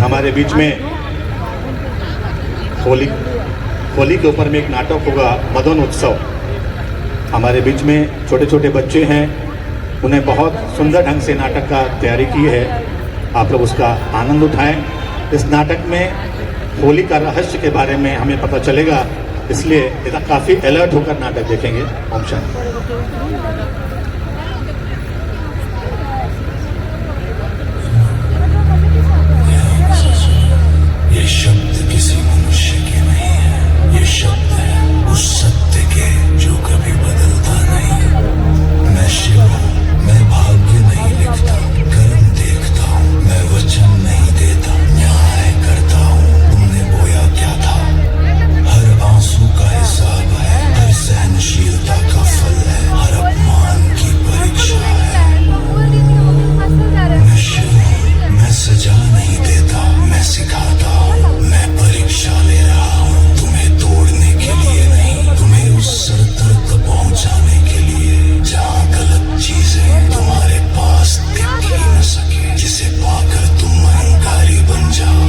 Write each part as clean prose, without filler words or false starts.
हमारे बीच में होली के ऊपर में एक नाटक होगा, मदन उत्सव। हमारे बीच में छोटे छोटे बच्चे हैं, उन्हें बहुत सुंदर ढंग से नाटक का तैयारी की है। आप लोग उसका आनंद उठाएं। इस नाटक में होली का रहस्य के बारे में हमें पता चलेगा, इसलिए इतना काफ़ी अलर्ट होकर नाटक देखेंगे। ओम शांति। ये शब्द किसी मनुष्य के नहीं है, ये शब्द है उस सत्य के जो कभी बदलता नहीं। मैं शिव हूँ, मैं भाग्य नहीं लिखता, कर्म देखता हूँ। मैं वचन नहीं देता, न्याय करता हूँ। तुमने बोया क्या था? हर आंसू का हिसाब है, हर सहनशीलता का फल है, हर अपमान की परीक्षा है। मैं शिव हूँ, मैं सजा नहीं देता, मैं सिखाता हूँ। मैं परीक्षा ले रहा हूँ, तुम्हें तोड़ने के लिए नहीं, तुम्हें उस सर तक पहुँचाने के लिए जहाँ गलत चीजें तुम्हारे पास दिख ही न सके, जिसे पाकर तुम अहंकारी बन जाओ।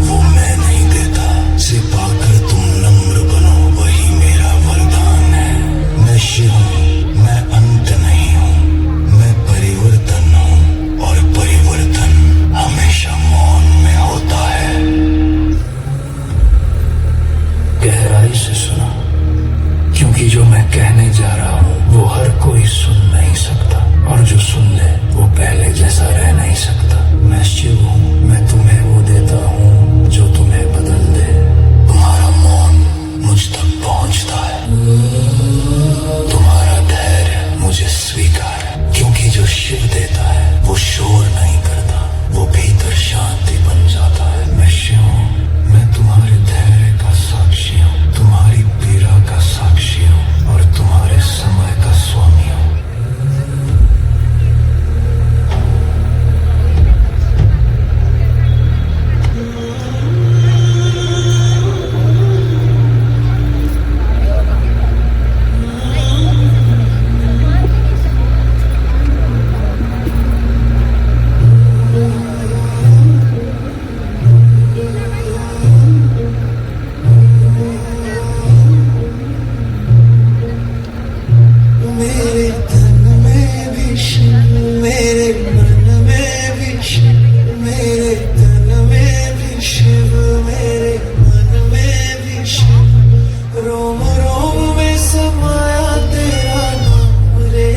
वो मैं नहीं देता, जिसे पाकर तुम नम्र बनो, वही मेरा वरदान है। मैं शिव हूँ, मैं अंत नहीं हूँ, मैं परिवर्तन हूँ, और परिवर्तन हमेशा मौन में होता है। गहराई से सुनो, क्योंकि जो मैं कहने जा रहा हूँ वो हर कोई सुन नहीं सकता, और जो सुन ले वो पहले जैसा रह नहीं सकता। मैं शिव हूँ, मैं तुम्हें वो देता हूँ जो तुम्हें बदल दे। तुम्हारा मौन मुझ तक पहुँचता है, तुम्हारा धैर्य मुझे स्वीकार है, क्योंकि जो शिव देता है वो शोर नहीं करता, वो भीतर शांति बन जाता है। मैं शिव हूँ, मैं तुम्हारे धैर्य का साक्षी हूँ, तुम्हारी पीड़ा का साक्षी हूँ, और तुम्हारे समय का स्वामी हूँ। मेरे तन में भी शिव, मेरे मन में भी शिव, मेरे तन में भी शिव, मेरे मन में भी शिव। रोम रोम में समाया तेरा नाम रे,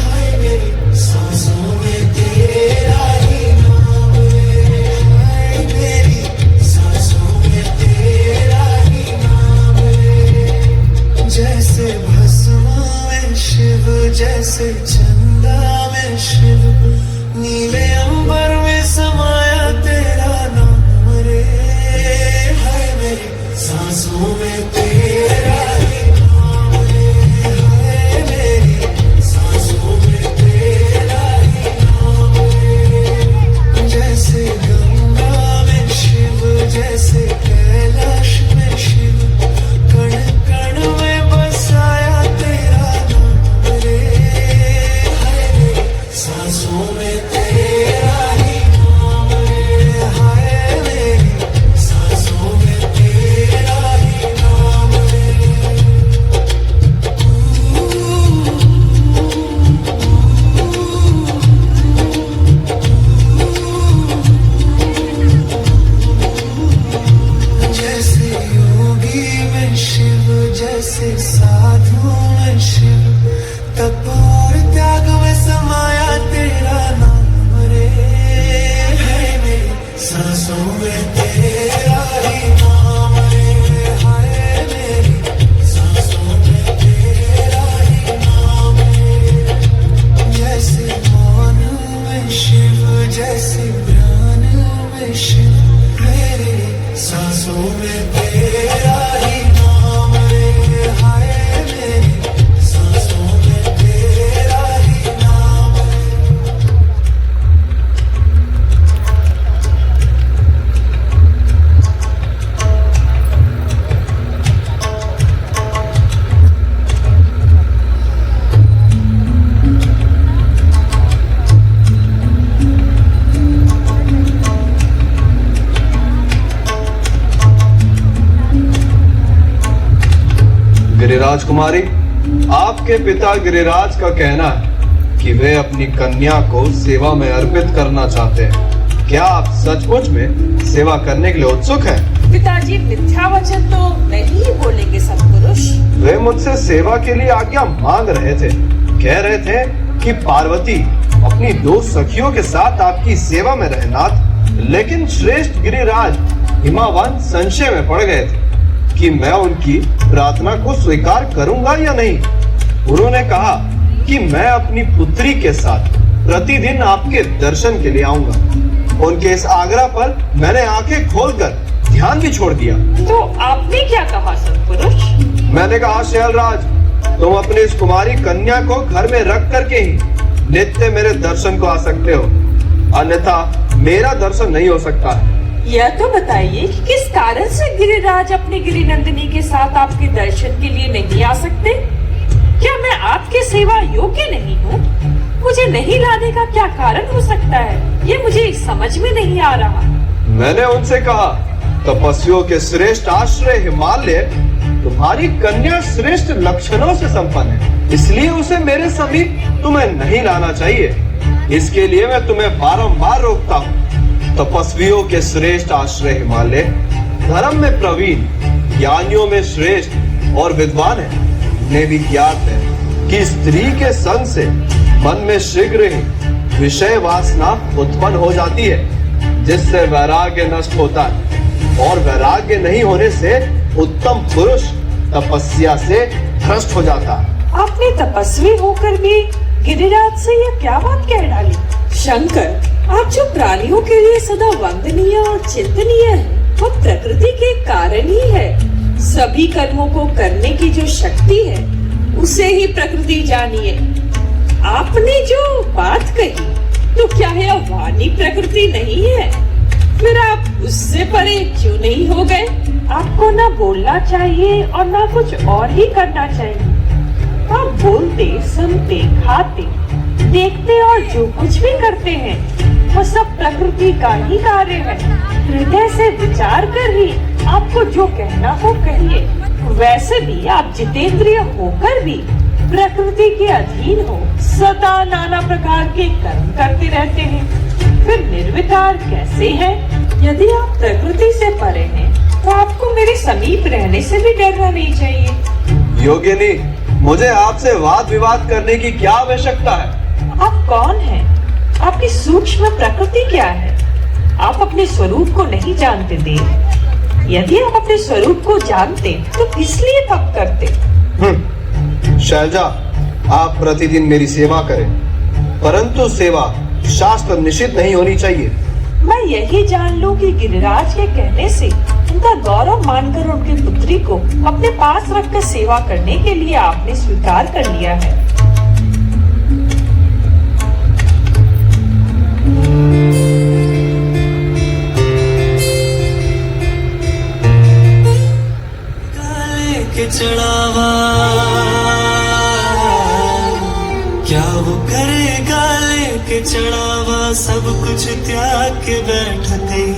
हाय मेरी सांसों में तेरा ही नाम रे, हाय मेरी सांसों में तेरा ही नाम रे। जैसे भस्म शिव, जैसे चंदा में शिव, नीले अंबर में समाया तेरा नाम रे, हाय मेरी सांसों में तेरा ही नाम रे, हाय मेरी सांसों में तेरा ही नाम रे। जैसे गंगा में शिव, जैसे कैलाश में शिव, कण कण में बसाया तेरा नाम रे, हाय मेरी सांसों में तेरा ही नाम रे, हाय मेरी सांसों में तेरा ही नाम रे। जैसे योगी में शिव, जैसे साधु में शिव, तप और त्याग में समाया तेरा नाम रे, हाय मेरी सांसों में तेरा ही नाम रे, हाय मेरी सांसों में तेरा ही नाम रे। जैसे मौन में शिव, जैसे ज्ञान में शिव, मेरे सांसों में तेरा ही नाम रे, हाय मेरी सांसों में तेरा ही नाम रे। गिरिराज कुमारी, आपके पिता गिरिराज का कहना है कि वे अपनी कन्या को सेवा में अर्पित करना चाहते हैं। क्या आप सचमुच में सेवा करने के लिए उत्सुक हैं? पिताजी मिथ्या वचन तो नहीं बोलेंगे सत्पुरुष। वे मुझसे सेवा के लिए आज्ञा मांग रहे थे। कह रहे थे कि पार्वती अपनी 2 सखियों के साथ आपकी सेवा में रहे नाथ। लेकिन श्रेष्ठ गिरिराज हिमावान संशय में पड़ गए थे कि मैं उनकी प्रार्थना को स्वीकार करूंगा या नहीं। उन्होंने कहा कि मैं अपनी पुत्री के साथ प्रतिदिन आपके दर्शन के लिए आऊंगा। उनके इस आग्रह पर मैंने आंखें खोलकर ध्यान भी छोड़ दिया। तो आपने क्या कहा सत्पुरुष? मैंने कहा शैलराज, तुम अपनी इस कुमारी कन्या को घर में रख करके ही नित्य मेरे दर्शन को आ सकते हो, अन्यथा मेरा दर्शन नहीं हो सकता है। यह तो बताइए कि किस कारण से गिरिराज अपनी गिरिनंदिनी के साथ आपके दर्शन के लिए नहीं आ सकते? क्या मैं आपकी सेवा योग्य नहीं हूँ? मुझे नहीं लाने का क्या कारण हो सकता है? ये मुझे समझ में नहीं आ रहा। मैंने उनसे कहा, तपस्वियों के श्रेष्ठ आश्रय हिमालय तुम्हारी कन्या श्रेष्ठ लक्षणों से संपन्न है, इसलिए उसे मेरे समीप तुम्हें नहीं लाना चाहिए। इसके लिए मैं तुम्हें बारंबार रोकता हूँ। तपस्वियों के श्रेष्ठ आश्रय हिमालय धर्म में प्रवीण, ज्ञानियों में श्रेष्ठ और विद्वान है। उन्हें भी ज्ञात है कि स्त्री के संग से मन में शीघ्र ही विषय वासना उत्पन्न हो जाती है, जिससे वैराग्य नष्ट होता है, और वैराग्य नहीं होने से उत्तम पुरुष तपस्या से भ्रष्ट हो जाता है। आपने तपस्वी होकर भी गिरिराज से यह क्या बात कह डाली? शंकर, आप जो प्राणियों के लिए सदा वंदनीय और चिंतनीय है, वो प्रकृति के कारण ही है। सभी कर्मों को करने की जो शक्ति है, उसे ही प्रकृति जानिए। आपने जो बात कही, तो क्या यह वाणी प्रकृति नहीं है? फिर आप उससे परे क्यों नहीं हो गए? आपको ना बोलना चाहिए और ना कुछ और ही करना चाहिए। आप बोलते, सुनते, खाते, देखते और जो कुछ भी करते हैं, वो सब प्रकृति का ही कार्य है। हृदय से विचार कर ही आपको जो कहना हो कहिए। वैसे भी आप जितेंद्रिय होकर भी प्रकृति के अधीन हो, सदा नाना प्रकार के कर्म करते रहते हैं। फिर निर्विकार कैसे हैं? यदि आप प्रकृति से परे हैं, तो आपको मेरे समीप रहने से भी डरना नहीं चाहिए। योगिनी, मुझे आपसे वाद विवाद करने की क्या आवश्यकता है? आप कौन हैं? आपकी सूक्ष्म प्रकृति क्या है? आप अपने स्वरूप को नहीं जानते देव। यदि आप अपने स्वरूप को जानते, तो किस लिए तप करते? शैलजा, आप प्रतिदिन मेरी सेवा करें, परंतु सेवा शास्त्र निषिद्ध नहीं होनी चाहिए। मैं यही जान लूं कि गिरिराज के कहने से उनका गौरव मानकर उनकी पुत्री को अपने पास रखकर सेवा करने के लिए आपने स्वीकार कर लिया है। के चढ़ावा क्या वो करेगा लेके चढ़ावा, सब कुछ त्याग के बैठ गई।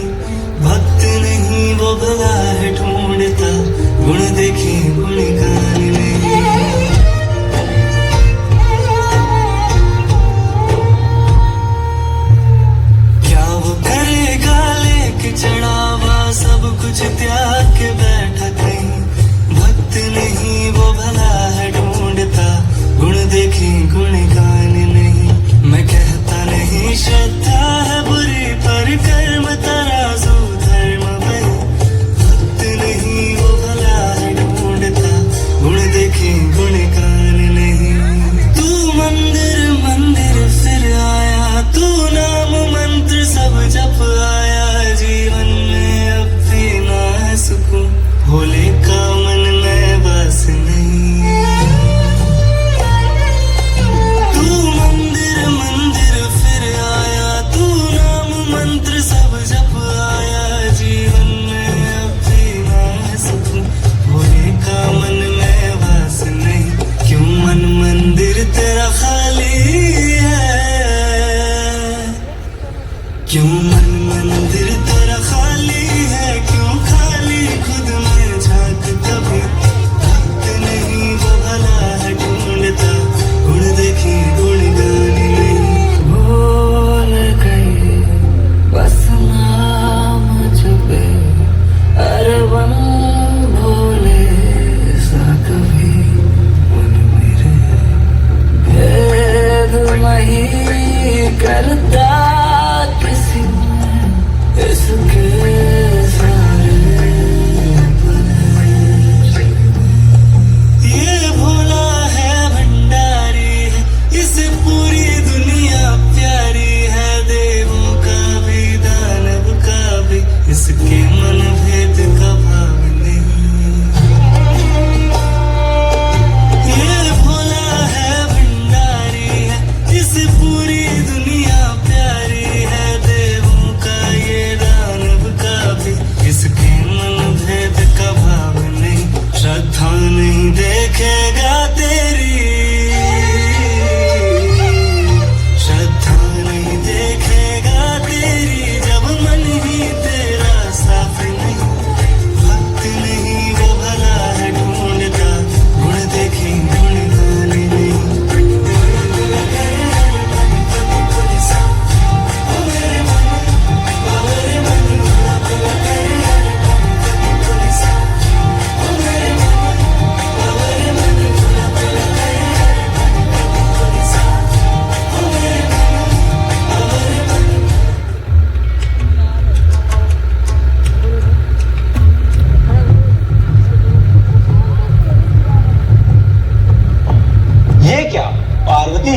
भक्त नहीं वो भला है ढूंढता, गुण देखे गुण गान नहीं। क्या वो करेगा लेके चढ़ावा, सब कुछ त्याग के बैठ गई। भक्त नहीं वो भला है ढूंढता, गुण देखे गुण गान नहीं। मैं कहता नहीं श्रद्धा है बुरी, पर कर्म तराजू धर्म में। भक्त नहीं वो भला है ढूंढता, गुण देखे गुण गान नहीं। तू मंदिर मंदिर फिर आया, तू नाम मंत्र सब जप आया। जीवन में अब भी ना है सुकून, भोले का मन में बस नहीं। तू मंदिर मंदिर फिर आया, तू नाम मंत्र सब जप आया। जीवन में अब भी ना है सुकून, भोले का मन में बस नहीं। क्यों मन मंदिर तेरा खाली है? क्यों मन मंदिर तेरा खाली है? क्यों खाली खुद में झांक कभी? भक्त नहीं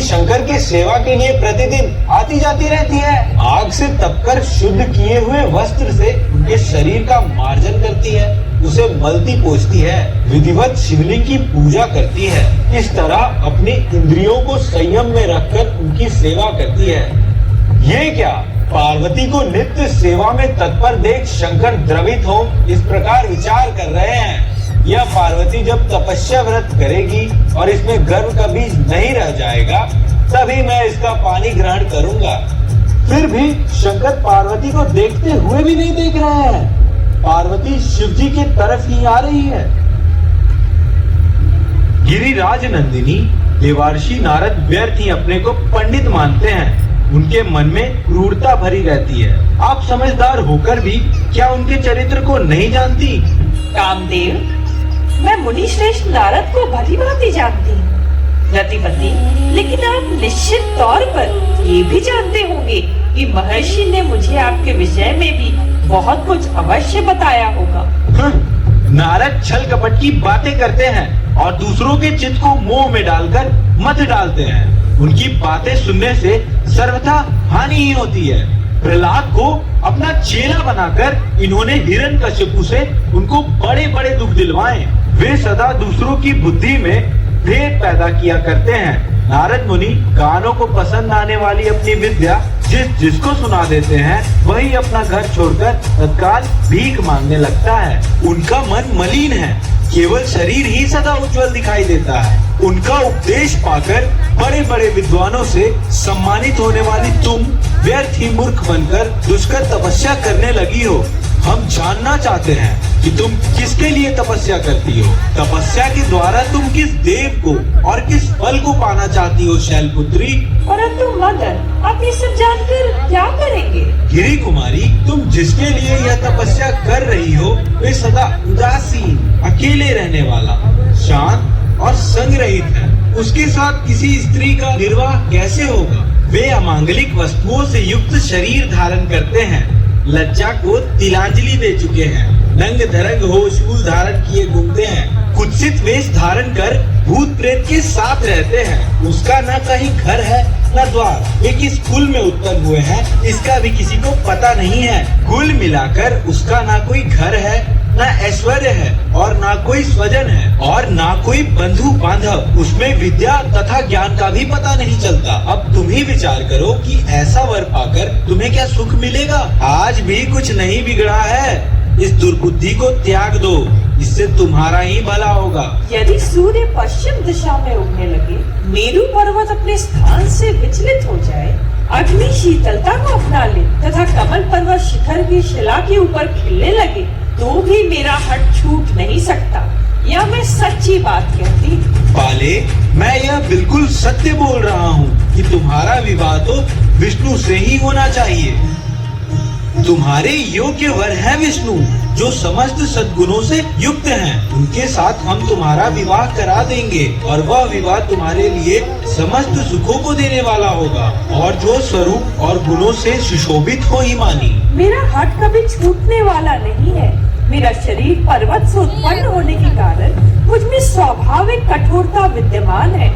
शंकर की सेवा के लिए प्रतिदिन आती जाती रहती है। आग से तपकर शुद्ध किए हुए वस्त्र से उनके शरीर का मार्जन करती है, उसे मलती पोंछती है, विधिवत शिवलिंग की पूजा करती है। इस तरह अपनी इंद्रियों को संयम में रखकर उनकी सेवा करती है। ये क्या, पार्वती को नित्य सेवा में तत्पर देख शंकर द्रवित हो इस प्रकार विचार कर रहे हैं। यह पार्वती जब तपस्या व्रत करेगी और इसमें गर्व का बीज नहीं रह जाएगा, तभी मैं इसका पानी ग्रहण करूंगा। फिर भी शंकर पार्वती को देखते हुए भी नहीं देख रहे हैं। पार्वती शिव जी की तरफ ही आ रही है। गिरिराज नंदिनी देवर्षि नारद व्यर्थ ही अपने को पंडित मानते हैं। उनके मन में क्रूरता भरी रहती है। आप समझदार होकर भी क्या उनके चरित्र को नहीं जानती? कामदेव, मैं मुनि श्रेष्ठ नारद को भली भांति जानती हूँ रतिपति, लेकिन आप निश्चित तौर पर ये भी जानते होंगे कि महर्षि ने मुझे आपके विषय में भी बहुत कुछ अवश्य बताया होगा। नारद छल कपट की बातें करते हैं और दूसरों के चित्त को मोह में डालकर मत डालते हैं। उनकी बातें सुनने से सर्वथा हानि ही होती है। प्रहलाद को अपना चेला बनाकर इन्होंने हिरण्यकशिपु से उनको बड़े बड़े दुख दिलवाए। वे सदा दूसरों की बुद्धि में भेद पैदा किया करते हैं। नारद मुनि कानों को पसंद आने वाली अपनी विद्या जिसको सुना देते हैं, वही अपना घर छोड़कर तत्काल भीख मांगने लगता है। उनका मन मलिन है, केवल शरीर ही सदा उज्जवल दिखाई देता है। उनका उपदेश पाकर बड़े बड़े विद्वानों से सम्मानित होने वाली तुम व्यर्थ ही मूर्ख बनकर दुष्कर तपस्या करने लगी हो। हम जानना चाहते हैं कि तुम किसके लिए तपस्या करती हो। तपस्या के द्वारा तुम किस देव को और किस फल को पाना चाहती हो शैलपुत्री? परंतु मदन, आप ये सब जानकर क्या करेंगे? गिरी कुमारी, तुम जिसके लिए यह तपस्या कर रही हो वे सदा उदासीन, अकेले रहने वाला, शांत और संग रहित है। उसके साथ किसी स्त्री का निर्वाह कैसे होगा? वे अमांगलिक वस्तुओं से युक्त शरीर धारण करते हैं, लज्जा को तिलांजलि दे चुके हैं, नंग धरंग हो शूल धारण किए घूमते हैं, कुत्सित वेश धारण कर भूत प्रेत के साथ रहते हैं। उसका न कहीं घर है न द्वार, वे किस कुल में उत्पन्न हुए हैं इसका भी किसी को पता नहीं है। कुल मिलाकर उसका ना कोई घर है, ना ऐश्वर्य है और ना कोई स्वजन है और ना कोई बंधु बांधव। उसमें विद्या तथा ज्ञान का भी पता नहीं चलता। अब तुम ही विचार करो कि ऐसा वर पाकर तुम्हें क्या सुख मिलेगा? आज भी कुछ नहीं बिगड़ा है। इस दुर्बुद्धि को त्याग दो, इससे तुम्हारा ही भला होगा। यदि सूर्य पश्चिम दिशा में उगने लगे, मेरू पर्वत अपने स्थान से विचलित हो जाए, अग्नि शीतलता को अपना ले तथा कमल पर्वत शिखर की शिला के ऊपर खिलने लगे, तो भी मेरा हट छूट नहीं सकता। यह मैं सच्ची बात कहती। पाले, मैं यह बिल्कुल सत्य बोल रहा हूँ कि तुम्हारा विवाह तो विष्णु से ही होना चाहिए। तुम्हारे योग्य वर है विष्णु, जो समस्त सद्गुणों से युक्त हैं। उनके साथ हम तुम्हारा विवाह करा देंगे और वह विवाह तुम्हारे लिए समस्त सुखों को देने वाला होगा और जो स्वरूप और गुणों से सुशोभित हो ही मानी। मेरा हट कभी छूटने वाला नहीं है। मेरा शरीर पर्वत से उत्पन्न होने के कारण मुझ में स्वाभाविक कठोरता विद्यमान है।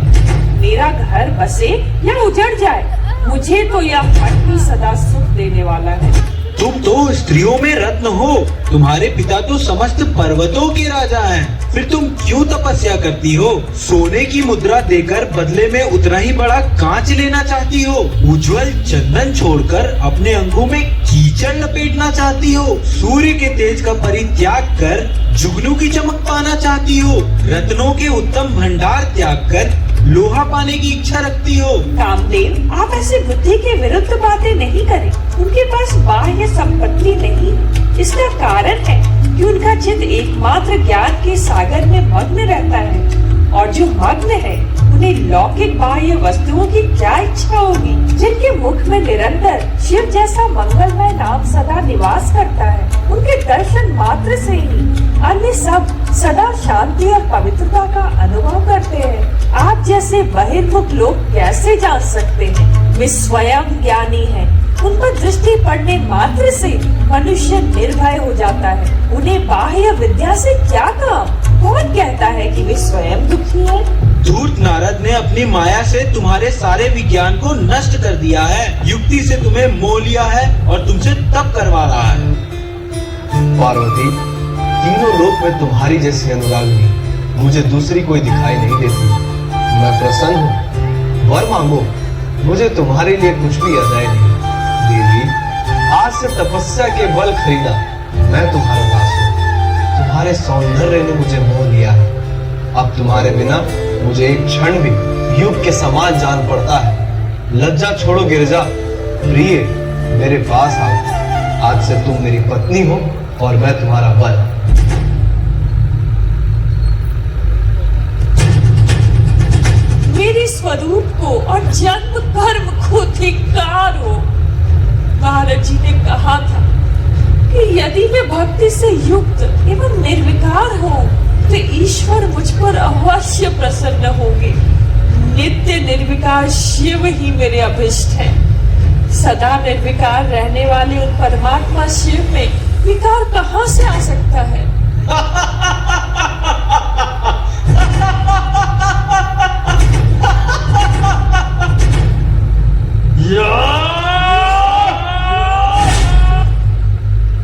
मेरा घर बसे या उजड़ जाए, मुझे तो यह हट ही सदा सुख देने वाला है। तुम तो स्त्रियों में रत्न हो। तुम्हारे पिता तो समस्त पर्वतों के राजा हैं। फिर तुम क्यों तपस्या करती हो? सोने की मुद्रा देकर बदले में उतना ही बड़ा कांच लेना चाहती हो? उज्जवल चंदन छोड़कर अपने अंगों में कीचड़ लपेटना चाहती हो? सूर्य के तेज का परित्याग कर जुगनू की चमक पाना चाहती हो? रत्नों के उत्तम भंडार त्याग कर लोहा पाने की इच्छा रखती हो? कामदेव, आप ऐसे बुद्धि के विरुद्ध बातें नहीं करें। उनके पास बाह्य संपत्ति नहीं, इसका कारण है कि उनका चित्त एकमात्र ज्ञान के सागर में मग्न रहता है, और जो मग्न है उन्हें लौकिक बाह्य वस्तुओं की क्या इच्छा होगी, जिनके मुख में निरंतर शिव जैसा मंगलमय नाम सदा निवास करता है। उनके दर्शन मात्र से ही अन्य सब सदा शांति और पवित्रता का अनुभव करते हैं। आप जैसे बहिर्मुख लोग कैसे जान सकते हैं? वे स्वयं ज्ञानी हैं। उन पर दृष्टि पड़ने मात्र से मनुष्य निर्भय हो जाता है। उन्हें बाह्य विद्या से क्या काम? कौन कहता है कि वे स्वयं दुखी हैं? धूर्त नारद ने अपनी माया से तुम्हारे सारे विज्ञान को नष्ट कर दिया है, युक्ति से तुम्हें मोह लिया है और तुमसे तप करवा रहा है। पार्वती, तीनों लोक में तुम्हारी जैसी अनुरागिनी मुझे दूसरी कोई दिखाई नहीं देती। मैं प्रसन्न हूँ, वर मांगो, मुझे तुम्हारे लिए कुछ भी अदाय नहीं। देवी, आज से तपस्या के बल खरीदा मैं तुम्हारा दास हूँ। तुम्हारे सौंदर्य ने मुझे मोह लिया है। अब तुम्हारे बिना मुझे एक क्षण भी युग के समान जान पड़ता है। लज्जा छोड़ो गिरिजा, प्रिय मेरे पास आओ। आज से तुम मेरी पत्नी हो और मैं तुम्हारा वर। मेरे स्वरूप को और जन्म कर्म को धिक्कारो। नारद जी ने कहा था कि यदि मैं भक्ति से युक्त एवं निर्विकार हूँ तो ईश्वर मुझ पर अवश्य प्रसन्न होंगे। नित्य निर्विकार शिव ही मेरे अभिष्ट हैं। सदा निर्विकार रहने वाले उन परमात्मा शिव में विकार कहाँ से आ सकता है?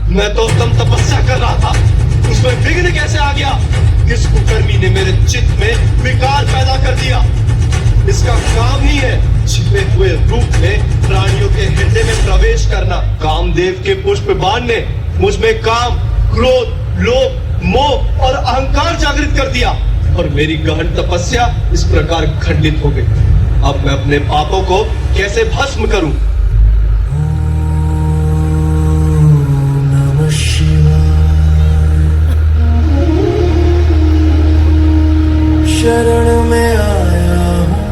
मैं तो उत्तम तपस्या कर रहा था, उसमें विघ्न कैसे आ गया? किस कुकर्मी ने मेरे चित्त में विकार पैदा कर दिया? इसका काम ही है छिपे हुए रूप में प्राणियों के हृदय में प्रवेश करना। कामदेव के पुष्प बाण ने मुझ में काम, क्रोध, लोभ, मोह और अहंकार जागृत कर दिया और मेरी गहन तपस्या इस प्रकार खंडित हो गई। अब मैं अपने पापों को कैसे भस्म करूं? शरण में आया हूँ,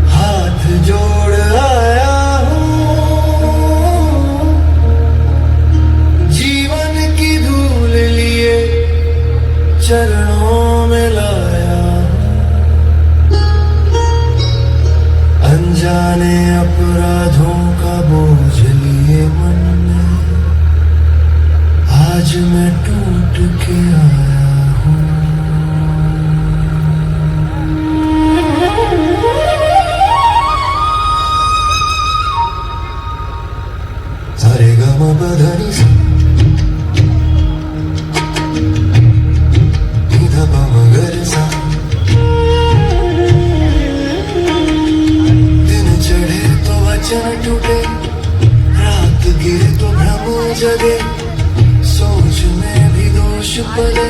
हाथ जोड़ आया हूँ, जीवन की धूल लिए चरणों में लाया हूँ, अनजाने अपराधों का बोझ लिए मन में आज मैं टूट के आया। सारे गम बधनी सा निधा मगर सा, दिन चढ़े तो वचन टूटे, रात गिरे तो भ्रम जगे, सोच में भी दोष पले,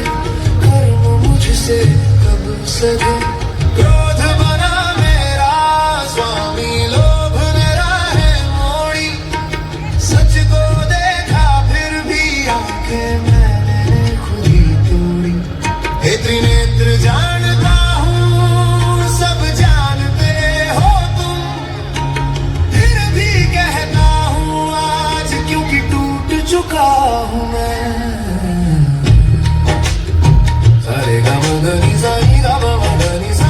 कर्म मुझसे कब सगे। क्रोध बना मेरा स्वामी, लोभ ने राहें मोड़ी, सच को देखा फिर भी आंखें मैंने खुद ही तोड़ी। हे त्रिनेत्र जानता हूँ सब जानते हो तुम, फिर भी कहता हूँ आज क्योंकि टूट चुका हूँ मैं। सारे गा मा गा नी सा नी गा मा गा नी सा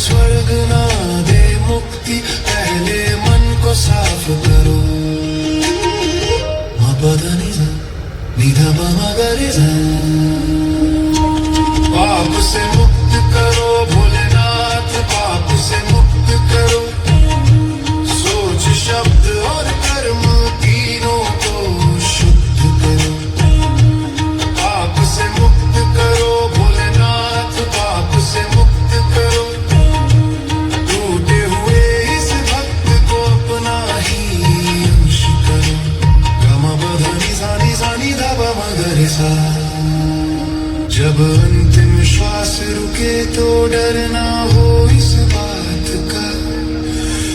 स्वर्ग ना दे मुक्ति, पहले मन को साफ करो। मपदनिसा निधा मगरिसा, पाप से मुक्त करो भोलेनाथ, पाप से मुक्त करो। सोच शब्द और कर्म तीनों को शुद्ध करो। पाप से मुक्त करो भोलेनाथ, पाप से मुक्त करो। टूटे हुए इस भक्त को अपना ही अंश करो। गमबधनि सानि सानि धब मगरिसा। जब अंतिम श्वास रुके तो डर ना हो इस बात का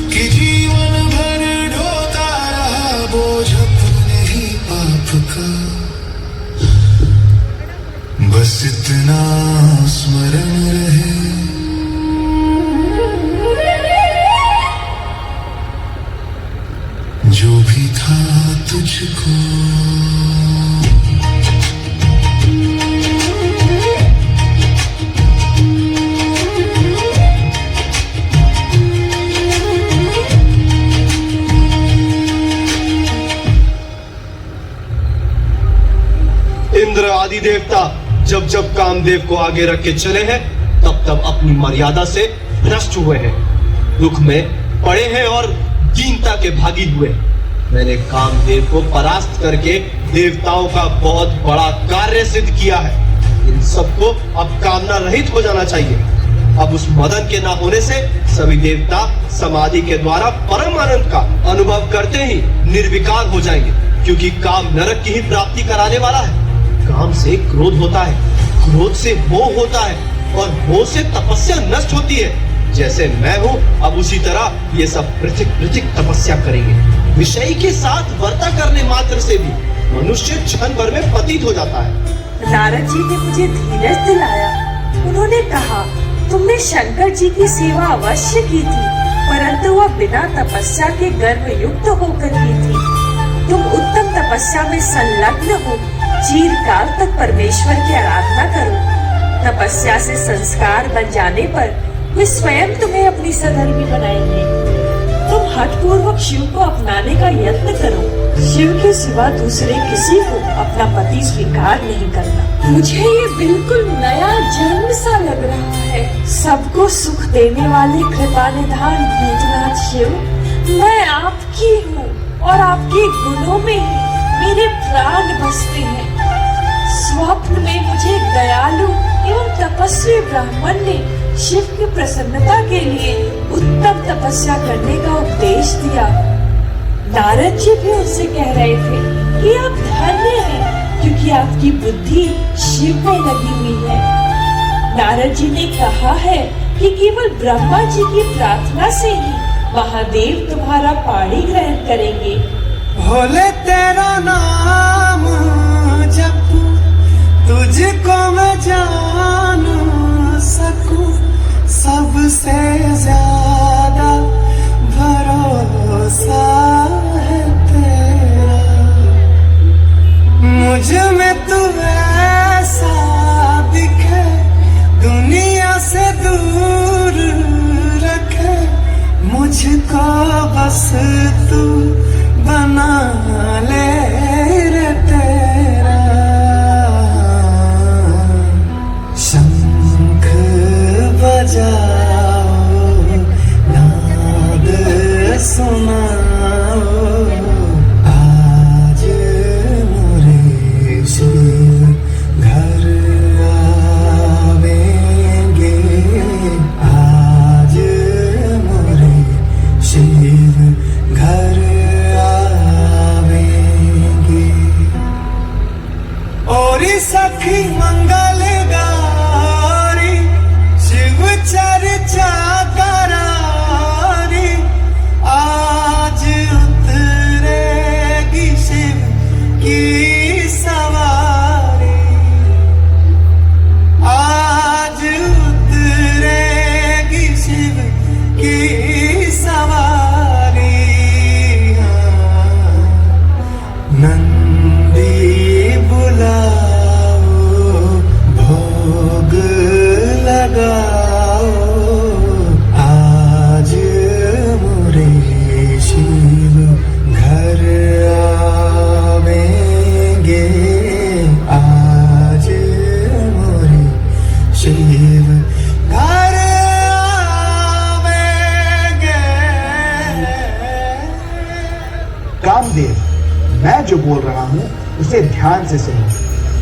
कि जीवन भर ढोता रहा बोझ अपने ही पाप का। बस इतना स्मरण रहे, जो भी था तुझको। इंद्र आदि देवता जब जब कामदेव को आगे रख के चले हैं, तब तब अपनी मर्यादा से भ्रष्ट हुए हैं, दुख में पड़े हैं और दीनता के भागी हुए। मैंने कामदेव को परास्त करके देवताओं का बहुत बड़ा कार्य सिद्ध किया है। इन सबको अब कामना रहित हो जाना चाहिए। अब उस मदन के ना होने से सभी देवता समाधि के द्वारा परम आनंद का अनुभव करते ही निर्विकार हो जाएंगे, क्योंकि काम नरक की ही प्राप्ति कराने वाला है। काम से क्रोध होता है, क्रोध से मोह होता है, और मोह से तपस्या नष्ट होती है। जैसे मैं हूँ, अब उसी तरह ये सब पृथक पृथक तपस्या करेंगे। विषय के साथ वर्ता करने मात्र से भी मनुष्य क्षण भर में पतित हो जाता है। नारद जी ने मुझे धीरज दिलाया। उन्होंने कहा, तुमने शंकर जी की सेवा अवश्य की थी, परंतु वह बिना तपस्या के गर्व युक्त होकर की थी। तुम उत्तम तपस्या में संलग्न हो, चिरकाल तक परमेश्वर की आराधना करो। तपस्या से संस्कार बन जाने पर वे स्वयं तुम्हें अपनी सधर्मी बनाएंगे। तुम हठपूर्वक शिव को अपनाने का यत्न करो। शिव के सिवा दूसरे किसी को अपना पति स्वीकार नहीं करना। मुझे ये बिल्कुल नया जन्म सा लग रहा है। सबको सुख देने वाले कृपा निधान भूतनाथ शिव, मैं आपकी हूँ और आपके गुणों में ही मेरे प्राण बसते हैं। स्वप्न में मुझे दयालु एवं तपस्वी ब्राह्मण ने शिव की प्रसन्नता के लिए उत्तम तपस्या करने का उपदेश दिया। नारद जी भी उससे कह रहे थे कि आप धन्य हैं, क्योंकि आपकी बुद्धि शिव में लगी हुई है। नारद जी ने कहा है कि केवल ब्रह्मा जी की प्रार्थना से ही महादेव तुम्हारा पाणी ग्रहण करेंगे। भोले तेरा नाम जपूं, तुझको मैं जान सकूं, सबसे ज्यादा भरोसा है तेरा। मुझ में तू ऐसा दिखे, दुनिया से दूर रखे, मुझको बस तू बना ले रे तेरा। शंख बजाओ, नाद सुनाओ, आज मोरे शिव घर आवेंगे, आज मोरे शिव घर सखी मंगल गारी, शिव चर्चा करारी, आज उतरेगी शिव की सवारी, आज उतरेगी शिव की सवारी। नंदी बुलाओ, भोग लगाओ, उसे ध्यान से सुनो।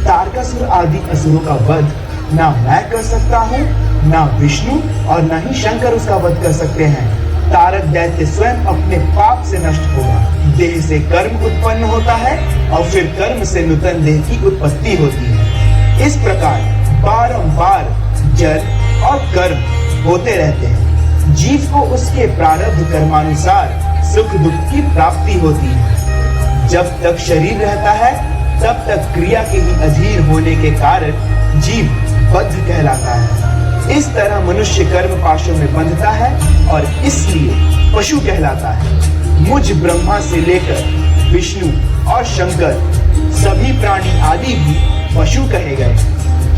तारकासुर आदि असुरों का वध ना मैं कर सकता हूँ, ना विष्णु और ना ही शंकर उसका वध कर सकते हैं। तारक दैत्य स्वयं अपने पाप से नष्ट होगा। देह से कर्म उत्पन्न होता है और फिर कर्म से नूतन देह की उत्पत्ति होती है। इस प्रकार बारंबार जन्म और कर्म होते रहते हैं। जीव को उसके प्रारब्ध कर्मानुसार सुख दुख की प्राप्ति होती है। जब तक शरीर रहता है तब तक क्रिया के ही अधीन होने के कारण जीव बद्ध कहलाता है। इस तरह मनुष्य कर्म पाशों में बंधता है और इसलिए पशु कहलाता है। मुझ ब्रह्मा से लेकर विष्णु और शंकर सभी प्राणी आदि भी पशु कहे गए।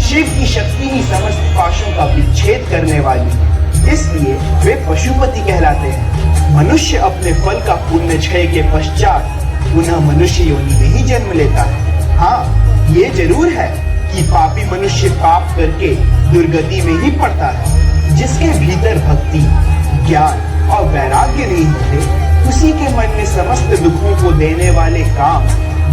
शिव की शक्ति ही समस्त पाशों का विच्छेद करने वाली है, इसलिए वे पशुपति कहलाते हैं। मनुष्य अपने फल का पुण्य क्षय के पश्चात पुनः मनुष्य योनि में ही जन्म लेता है। हाँ, ये जरूर है कि पापी मनुष्य पाप करके दुर्गति में ही पड़ता है। जिसके भीतर भक्ति, ज्ञान और वैराग्य नहीं होते, उसी के मन में समस्त दुखों को देने वाले काम,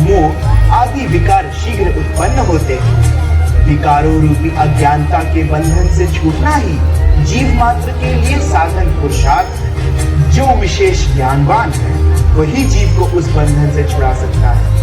मोह आदि विकार शीघ्र उत्पन्न होते हैं। विकारों रूपी अज्ञानता के बंधन से छूटना ही जीव मात्र के लिए साधन पुरुषार्थ है। जो विशेष ज्ञानवान है वही जीव को उस बंधन से छुड़ा सकता है।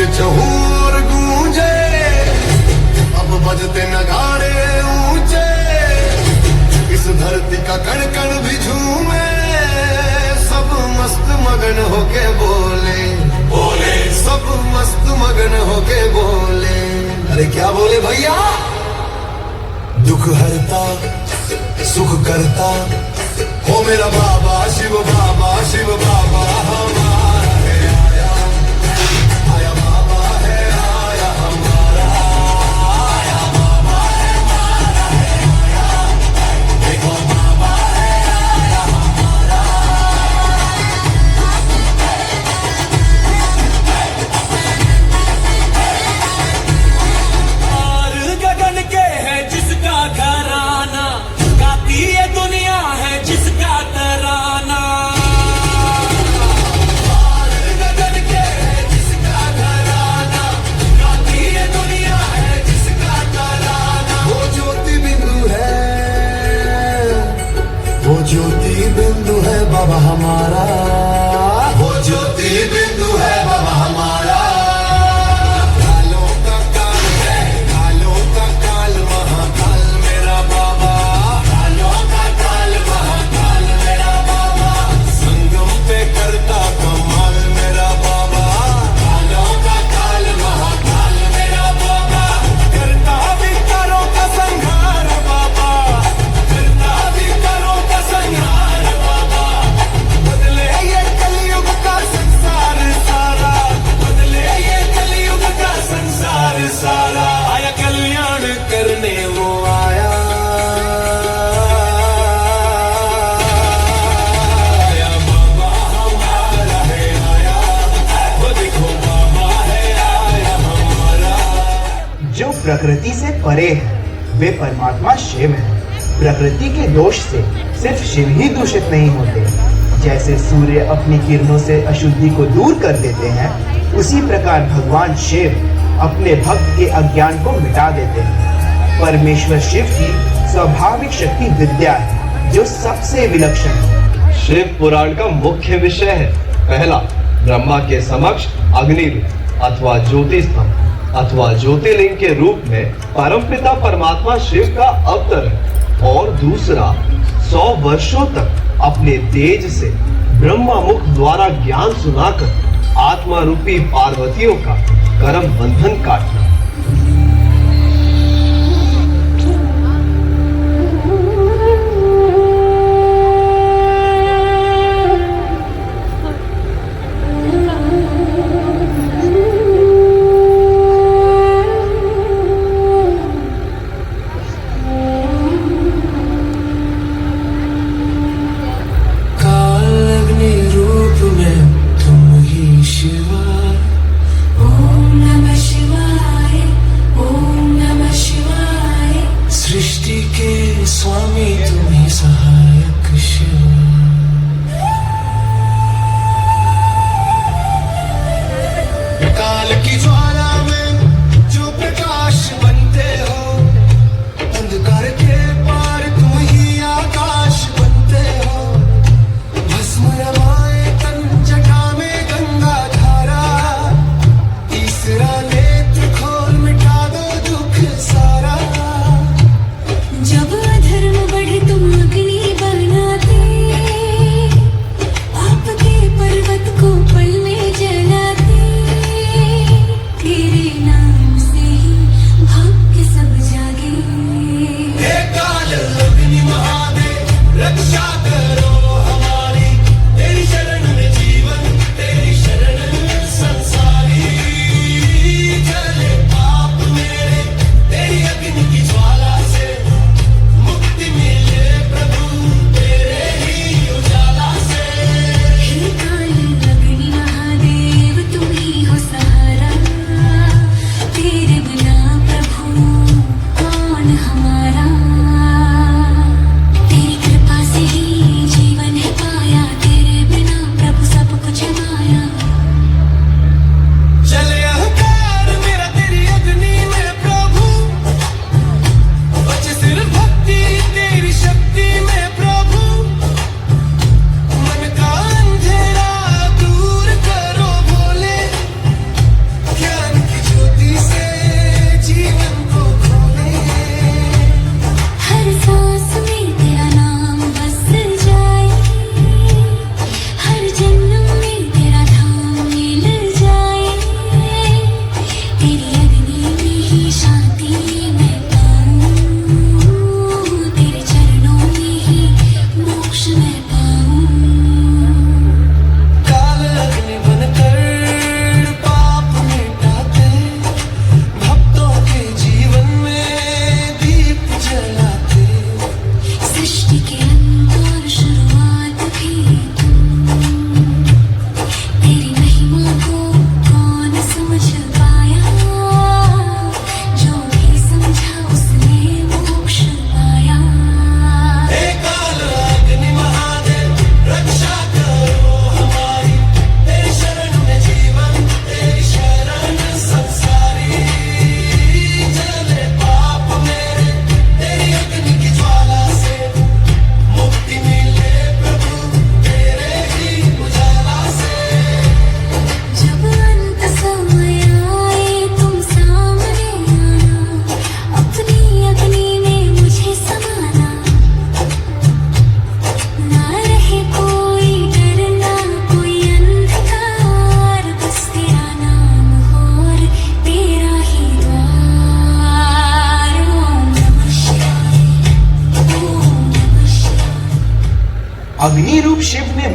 चहूर गूंजे, अब बजते नगाड़े ऊंचे, इस धरती का कण कण भी झूमे, सब मस्त मगन होके बोले बोले, सब मस्त मगन होके बोले। अरे क्या बोले भैया? दुख हरता सुख करता हो मेरा बाबा शिव बाबा, शिव बाबा हमारा है आया, आया बाबा है आया हमारा, आया बाबा है हमारा है आया, देखो बाबा है आया हमारा। और गगन के है जिसका घराना, गाती ये दुनिया है जिसका तराना। और गगन के है जिसका घराना, गाती ये दुनिया है जिसका तराना। वो ज्योति बिंदु है, वो ज्योति बिंदु है बाबा हमारा, वो ज्योति बिंदु है बाबा हमारा। कालों का काल है, कालों का काल महाकाल मेरा बाबा, कालों का काल महाकाल मेरा बाबा। संगम पे करता कमाल मेरा बाबा, कालों का काल महाकाल मेरा बाबा। करता विकारों का संहार बाबा, करता विकारों का संहार बाबा। बदले ये कलयुग का संसार सारा, बदले ये कलयुग का संसार सारा। आया कल्याण करने वो आया, आया बाबा हमारा है आया, वो देखो बाबा है आया हमारा। जो प्रकृति से परे है वे परमात्मा शिव है। प्रकृति के दोष से सिर्फ शिव ही दूषित नहीं होते। जैसे सूर्य अपनी किरणों से अशुद्धि को दूर कर देते हैं, उसी प्रकार भगवान शिव अपने भक्त के अज्ञान को मिटा देते हैं। परमेश्वर शिव की स्वाभाविक शक्ति विद्या है, जो सबसे विलक्षण है। शिव पुराण का मुख्य विषय है। पहला, ब्रह्मा के समक्ष अग्निरूप अथवा ज्योति स्तंभ अथवा ज्योतिर्लिंग के रूप में परमपिता परमात्मा शिव का अवतरण। और दूसरा, 100 वर्षों तक अपने तेज से ब्रह्मा मुख द्वारा ज्ञान सुनाकर आत्मा रूपी पार्वतियों का कर्म बंधन काटना।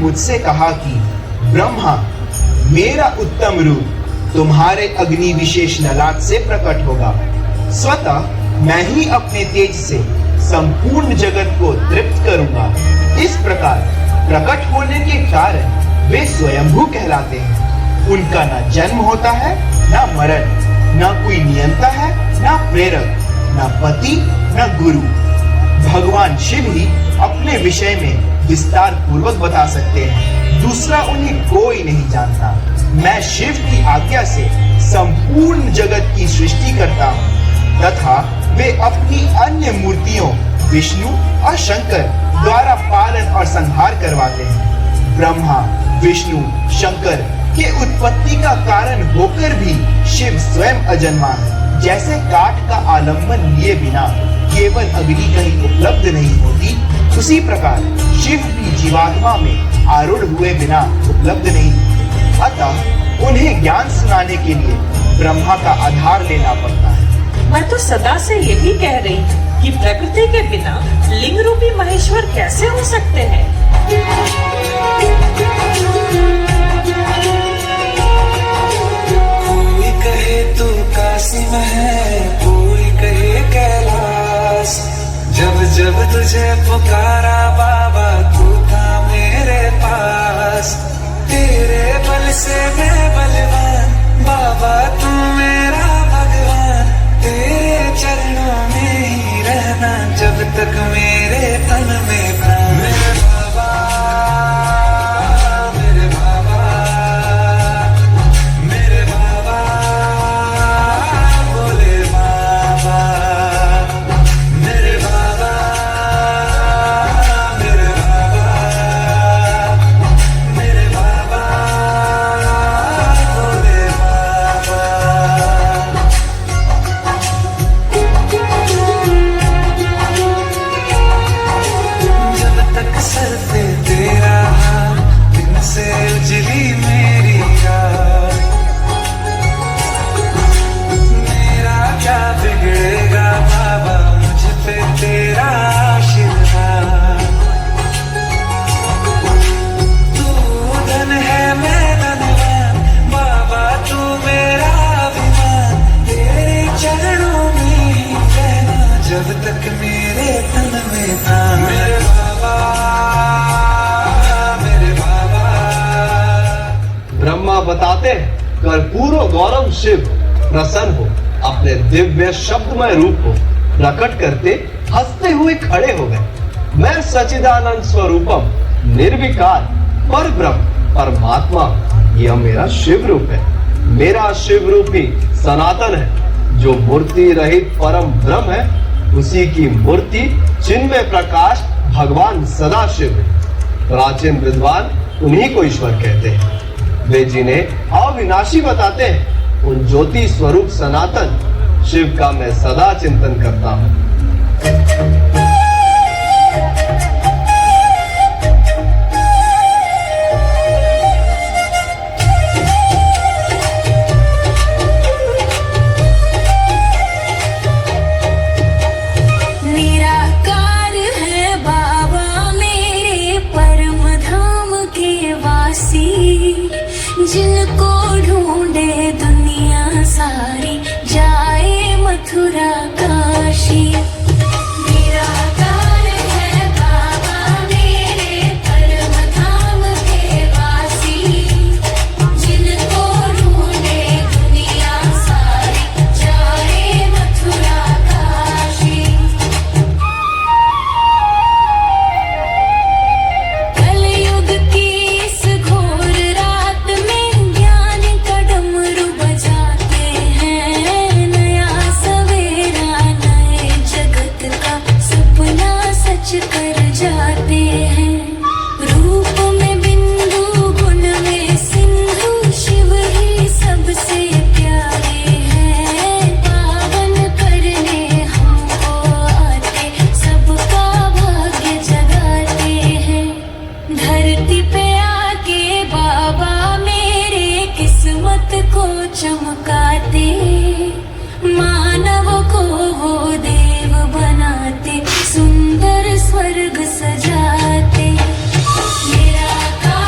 मुझसे कहा कि ब्रह्मा, मेरा उत्तम रूप तुम्हारे अग्नि विशेष ललाट से प्रकट होगा। स्वतः मैं ही अपने तेज से संपूर्ण जगत को तृप्त करूंगा। इस प्रकार प्रकट होने के कारण वे स्वयंभू कहलाते हैं। उनका न जन्म होता है, न मरण, न कोई नियंता है, न प्रेरक, न पति, न गुरु। भगवान शिव ही अपने विषय में विस्तार पूर्वक बता सकते हैं। दूसरा उन्हें कोई नहीं जानता। मैं शिव की आज्ञा से संपूर्ण जगत की सृष्टि करता हूँ तथा वे अपनी अन्य मूर्तियों विष्णु और शंकर द्वारा पालन और संहार करवाते हैं। ब्रह्मा, विष्णु, शंकर के उत्पत्ति का कारण होकर भी शिव स्वयं अजन्मा है। जैसे काठ का आलंबन लिए बिना केवल अग्नि कहीं उपलब्ध नहीं होती, उसी प्रकार शिव भी जीवात्मा में आरूढ़ हुए बिना उपलब्ध नहीं। अतः उन्हें ज्ञान सुनाने के लिए ब्रह्मा का आधार लेना पड़ता है। मैं तो सदा से यही कह रही हूँ कि प्रकृति के बिना लिंग रूपी महेश्वर कैसे हो सकते हैं। कोई कहे तू काशी में है, कोई कहे कैलाश। जब जब तुझे पुकारा बाबा, तू था मेरे पास। तेरे बल से मैं बलवान, बाबा तू मेरा भगवान। तेरे चरणों में ही रहना जब तक मेरे तन में प्राण। मेरे बाबा, मेरे बाबा, मेरे बाबा, भोले बाबा। मेरे बाबा, मेरे बाबा, मेरे बाबा, भोले बाबा। जब तक सर पे तेरा हाथ, दिन से उजली मेरी रात। मेरा क्या बिगड़ेगा बाबा, मुझ पे तेरा आशीर्वाद। तू धन है मैं धनवान, बाबा तू मेरा अभिमान। तेरे चरणों में ही रहना जब तक मेरे तन में प्राण। मेरे बाबा, मेरे बाबा। ब्रह्मा बताते हैं, कर्पूर गौरव शिव प्रसन्न हो अपने दिव्य शब्दमय रूप को प्रकट करते हंसते हुए खड़े हो गए। मैं सच्चिदानंद स्वरूपम निर्विकार पर ब्रह्म परमात्मा, यह मेरा शिव रूप है। मेरा शिव रूप ही सनातन है। जो मूर्ति रहित परम ब्रह्म है, उसी की मूर्ति चिन्मय प्रकाश भगवान सदाशिव है। प्राचीन विद्वान उन्हीं को ईश्वर कहते हैं। वे जिन्हें अविनाशी बताते हैं, उन ज्योति स्वरूप सनातन शिव का मैं सदा चिंतन करता हूँ। निराकार है बाबा मेरे परम धाम के वासी। जिनको ढूंढे दुनिया सारी, जाए मथुरा काशी। निराकार है बाबा मेरे परम धाम के वासी। जिनको ढूंढे दुनिया सारी, जाए मथुरा काशी। कलयुग की इस घोर रात में ज्ञान का डमरू बजाते हैं। नया सवेरा नए जगत का सपना सच कर जाते हैं। रूप में बिंदु, गुण में सिंधु, शिव ही सबसे प्यारे हैं। पावन करने हमको आते, सबका भाग्य जगाते हैं। धरती पे आके बाबा मेरे किस्मत को चमकाते। मानव को वो देव बनाते, सुंदर स्वर्ग सजाते। निराकार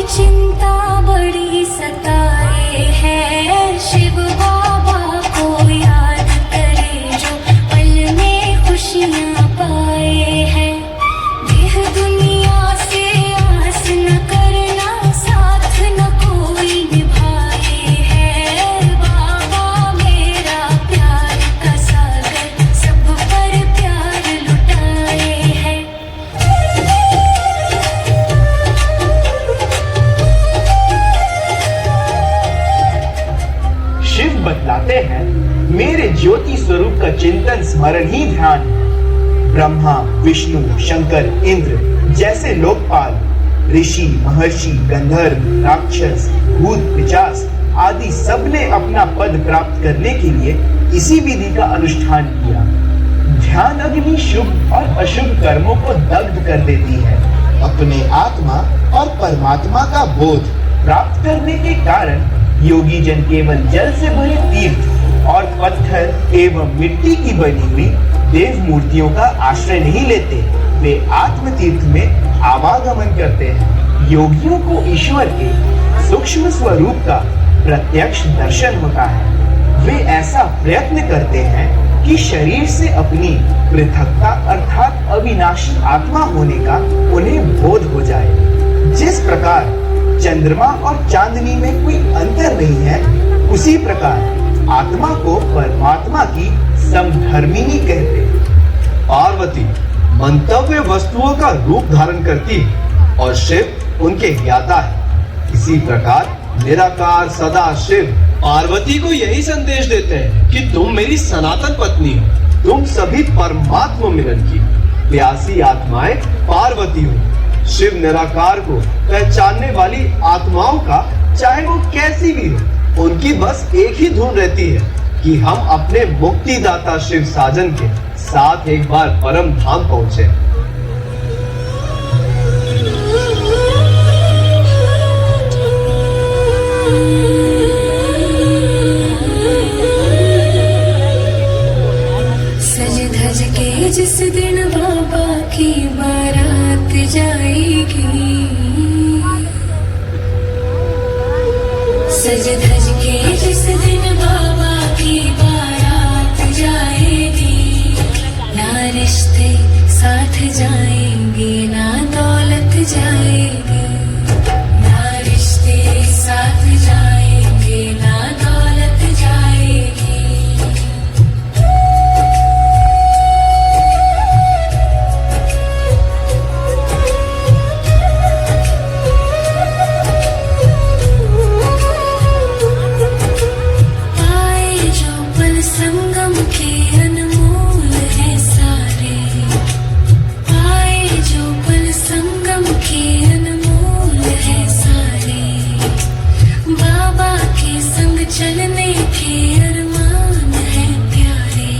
चिंता बड़ी सताए है। शिव बाबा को याद करे जो पल में खुशियाँ पाए है। देह दुनिया से आस न करना, साथ न कोई निभाए है। बाबा मेरा प्यार का सागर, सब पर प्यार लुटाए है। शिव बतलाते हैं, मेरे ज्योति स्वरूप का चिंतन स्मरण ही ध्यान है। ब्रह्मा, विष्णु, शंकर, इंद्र जैसे लोकपाल, ऋषि, महर्षि, गंधर्व, राक्षस, भूत, पिशाच आदि सबने अपना पद प्राप्त करने के लिए इसी विधि का अनुष्ठान किया। ध्यान अग्नि शुभ और अशुभ कर्मों को दग्ध कर देती है। अपने आत्मा और परमात्मा का बोध प्राप्त करने के कारण योगी जन केवल जल से भरे तीर्थ और पत्थर एवं मिट्टी की बनी हुई देव मूर्तियों का आश्रय नहीं लेते, वे आत्म तीर्थ में आवागमन करते हैं। योगियों को ईश्वर के सूक्ष्म स्वरूप का प्रत्यक्ष दर्शन होता है। वे ऐसा प्रयत्न करते हैं कि शरीर से अपनी पृथकता अर्थात अविनाशी आत्मा होने का उन्हें बोध हो जाए। जिस प्रकार चंद्रमा और चांदनी में कोई अंतर नहीं है, उसी प्रकार आत्मा को परमात्मा की समधर्मिणी कहते हैं। पार्वती मंतव्य वस्तुओं का रूप धारण करती है और शिव उनके ज्ञाता है। इसी प्रकार निराकार सदा शिव पार्वती को यही संदेश देते हैं कि तुम मेरी सनातन पत्नी हो, तुम सभी परमात्मा मिलन की प्यासी आत्माएं पार्वती हो। शिव निराकार को पहचानने वाली आत्माओं का चाहे वो कैसी भी हो, उनकी बस एक ही धुन रहती है कि हम अपने मुक्तिदाता शिव साजन के साथ एक बार परम धाम पहुंचे। सज धज के जिस दिन बाबा की बारात जाएगी, सज धज के जिस दिन बाबा की बारात जाएगी, ना रिश्ते साथ जाएंगे ना दौलत जाएगी, ना रिश्ते साथ जाएंगे ना दौलत जाएगी। संगम के अनमोल है सारे, पाए जो पल संगम के अनमोल है सारे। बाबा के संग चलने के अरमान है प्यारे,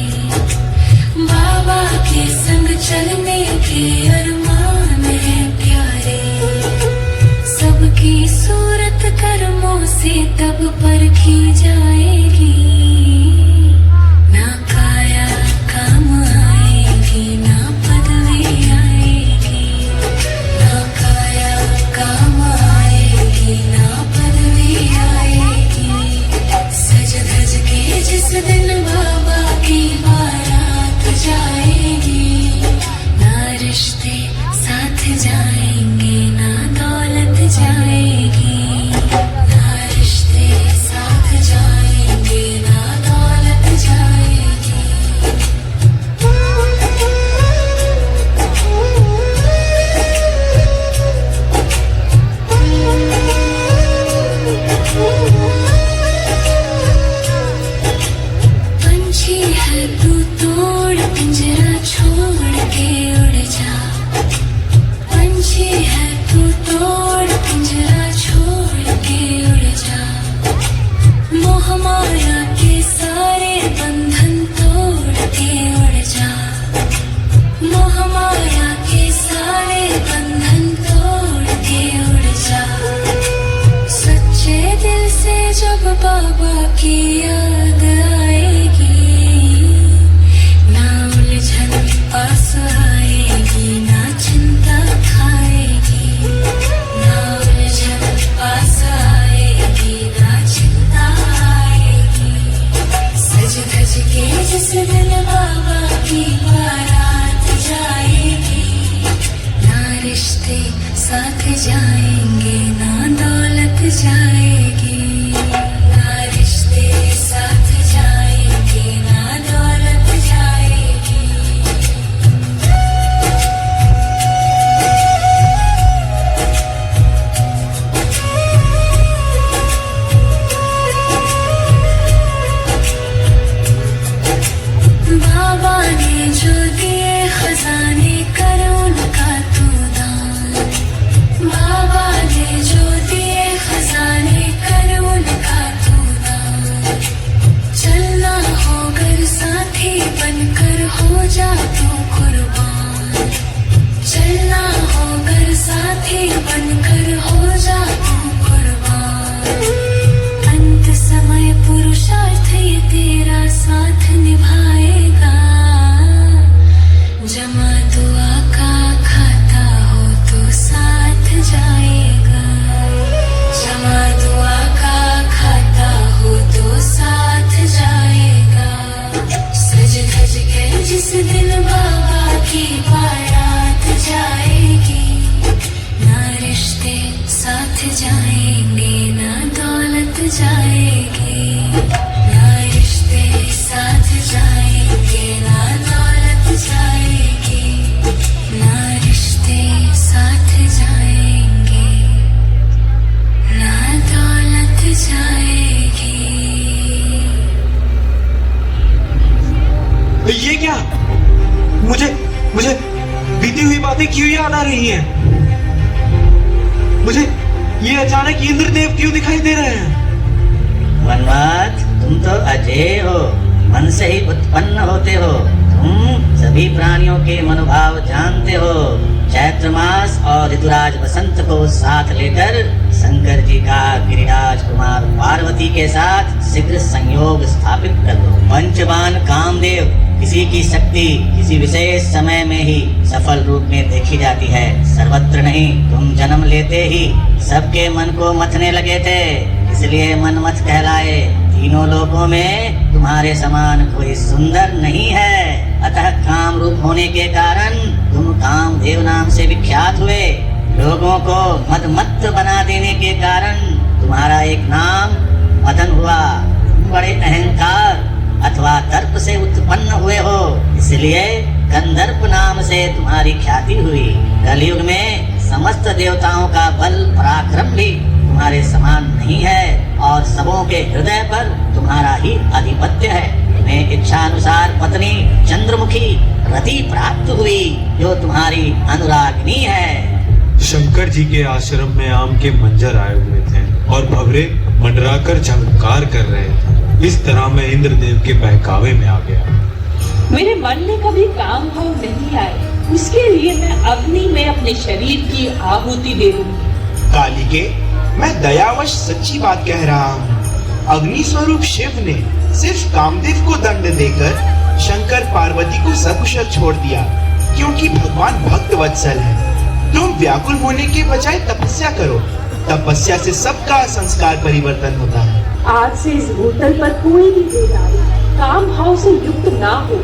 बाबा के संग चलने के अरमान है प्यारे। सबकी सूरत कर्मों से तब परखी जाएगी, जिस दिन बाबा की बारात जाएगी, साथ जाएंगे ना दौलत जाएगी, ना रिश्ते साथ जाएंगे ना दौलत जाएगी। बाबा ने जो दिए खजाने कर उनका तू दान, बाबा ने जो दिए खजाने कर उनका तू दान। चलना हो घर साथी बनकर हो जा तू कुर्बान, चलना हो घर साथी बनकर हो जा तू कुर्बान। अंत समय पुरुषार्थ ये तेरा साथ निभाएगा, जमा दुआ का खाता हो तो साथ जाएगा, जमा दुआ का खाता हो तो साथ जाएगा। सज धज के जिस दिन बाबा की बारात जाएगी, ना रिश्ते साथ जाएंगे ना दौलत जाएगी, ना रिश्ते साथ जाएंगे ना दौलत जाएगी, ना रिश्ते साथ जाएंगे ना दौलत जाएगी। ये क्या? मुझे बीती हुई बातें क्यों याद आ रही हैं? मुझे ये अचानक इंद्रदेव क्यों दिखाई दे रहे हैं? वनवात, तुम तो अजय हो, मन से ही उत्पन्न होते हो, तुम सभी प्राणियों के मनोभाव जानते हो। चैत्र मास और ऋतुराज बसंत को साथ लेकर शंकर जी का गिरिराज कुमार पार्वती के साथ शीघ्र संयोग स्थापित कर दो। पंचबान कामदेव किसी की शक्ति किसी विशेष समय में ही सफल रूप में देखी जाती है, सर्वत्र नहीं। तुम जन्म लेते ही सबके मन को मथने लगे थे, इसलिए मनमथ कहलाए। तीनों लोकों में तुम्हारे समान कोई सुंदर नहीं है, अतः काम रूप होने के कारण तुम कामदेव नाम से विख्यात हुए। लोगों को मदमत्त बना देने के कारण तुम्हारा एक नाम मदन हुआ। तुम बड़े अहंकार अथवा दर्प से उत्पन्न हुए हो, इसलिए गंधर्प नाम से तुम्हारी ख्याति हुई। कलयुग में समस्त देवताओं का बल पराक्रम भी तुम्हारे समान नहीं है और सबों के हृदय पर तुम्हारा ही आधिपत्य है। तुम्हें इच्छानुसार पत्नी चंद्रमुखी रति प्राप्त हुई जो तुम्हारी अनुरागिनी है। शंकर जी के आश्रम में आम के मंजर आए हुए थे और भंवरे मंडराकर झंकार कर रहे थे। इस तरह मैं इंद्रदेव के बहकावे में आ गया। मेरे मन में कभी काम भाव नहीं आए, उसके लिए मैं अग्नि में अपने शरीर की आहुति दे दूंगी। कालिके, मैं दयावश सच्ची बात कह रहा हूँ। अग्नि स्वरूप शिव ने सिर्फ कामदेव को दंड देकर शंकर पार्वती को सकुशल छोड़ दिया, क्योंकि भगवान भक्त वत्सल है। तुम व्याकुल होने के बजाय तपस्या करो, तपस्या से सबका संस्कार परिवर्तन होता है। आज से इस भूतल पर कोई भी देवदारी काम भाव से युक्त ना हो,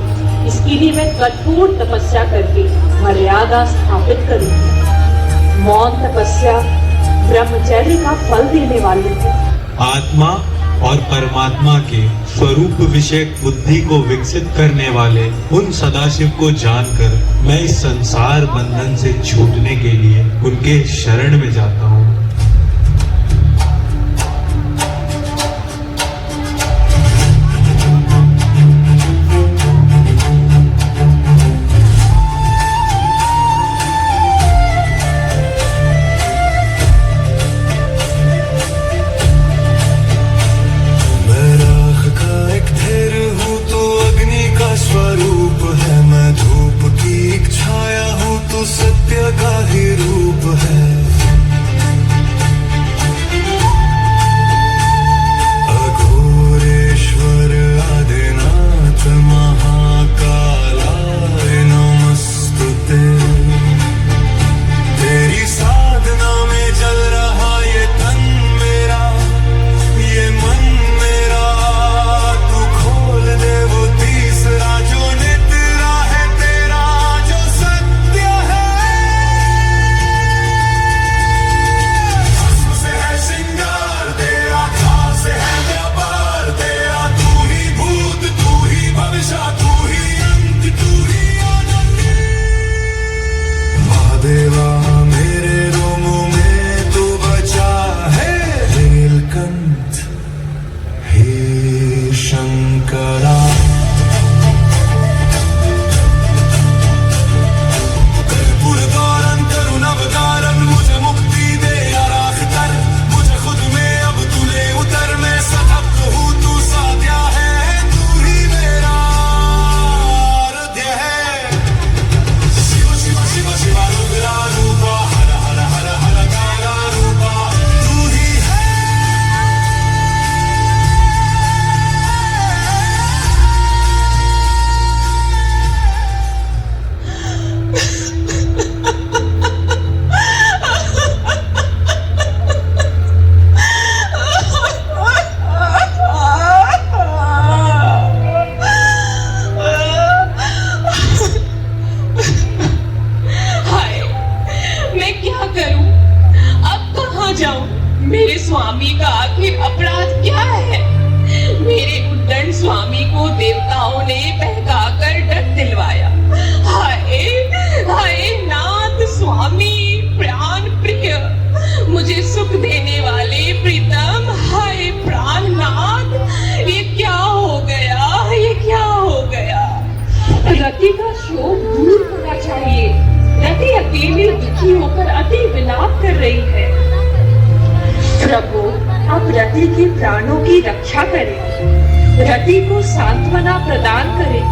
इसके लिए मैं कठोर तपस्या करके मर्यादा स्थापित करूंगी। मौन तपस्या ब्रह्मचर्य का फल देने वाली है। आत्मा और परमात्मा के स्वरूप विषयक बुद्धि को विकसित करने वाले उन सदाशिव को जानकर मैं इस संसार बंधन से छूटने के लिए उनके शरण में जाता हूँ। सत्य का ही रूप है। क्या करूं? अब कहां जाऊं? मेरे स्वामी का आखिर अपराध क्या है? मेरे उद्दंड स्वामी को देवताओं ने बहकाकर डर दिलवाया। हाय हाय नाथ स्वामी प्राण प्रिय, मुझे सुख देने वाले प्रीतम, हाय प्राणनाथ, ये क्या हो गया? ये क्या हो गया? रति का शोक दूर होना चाहिए। रति अकेली दुखी होकर अति विलाप कर रही है। प्रभु, आप रति के प्राणों की रक्षा करें, रति को सांत्वना प्रदान करें।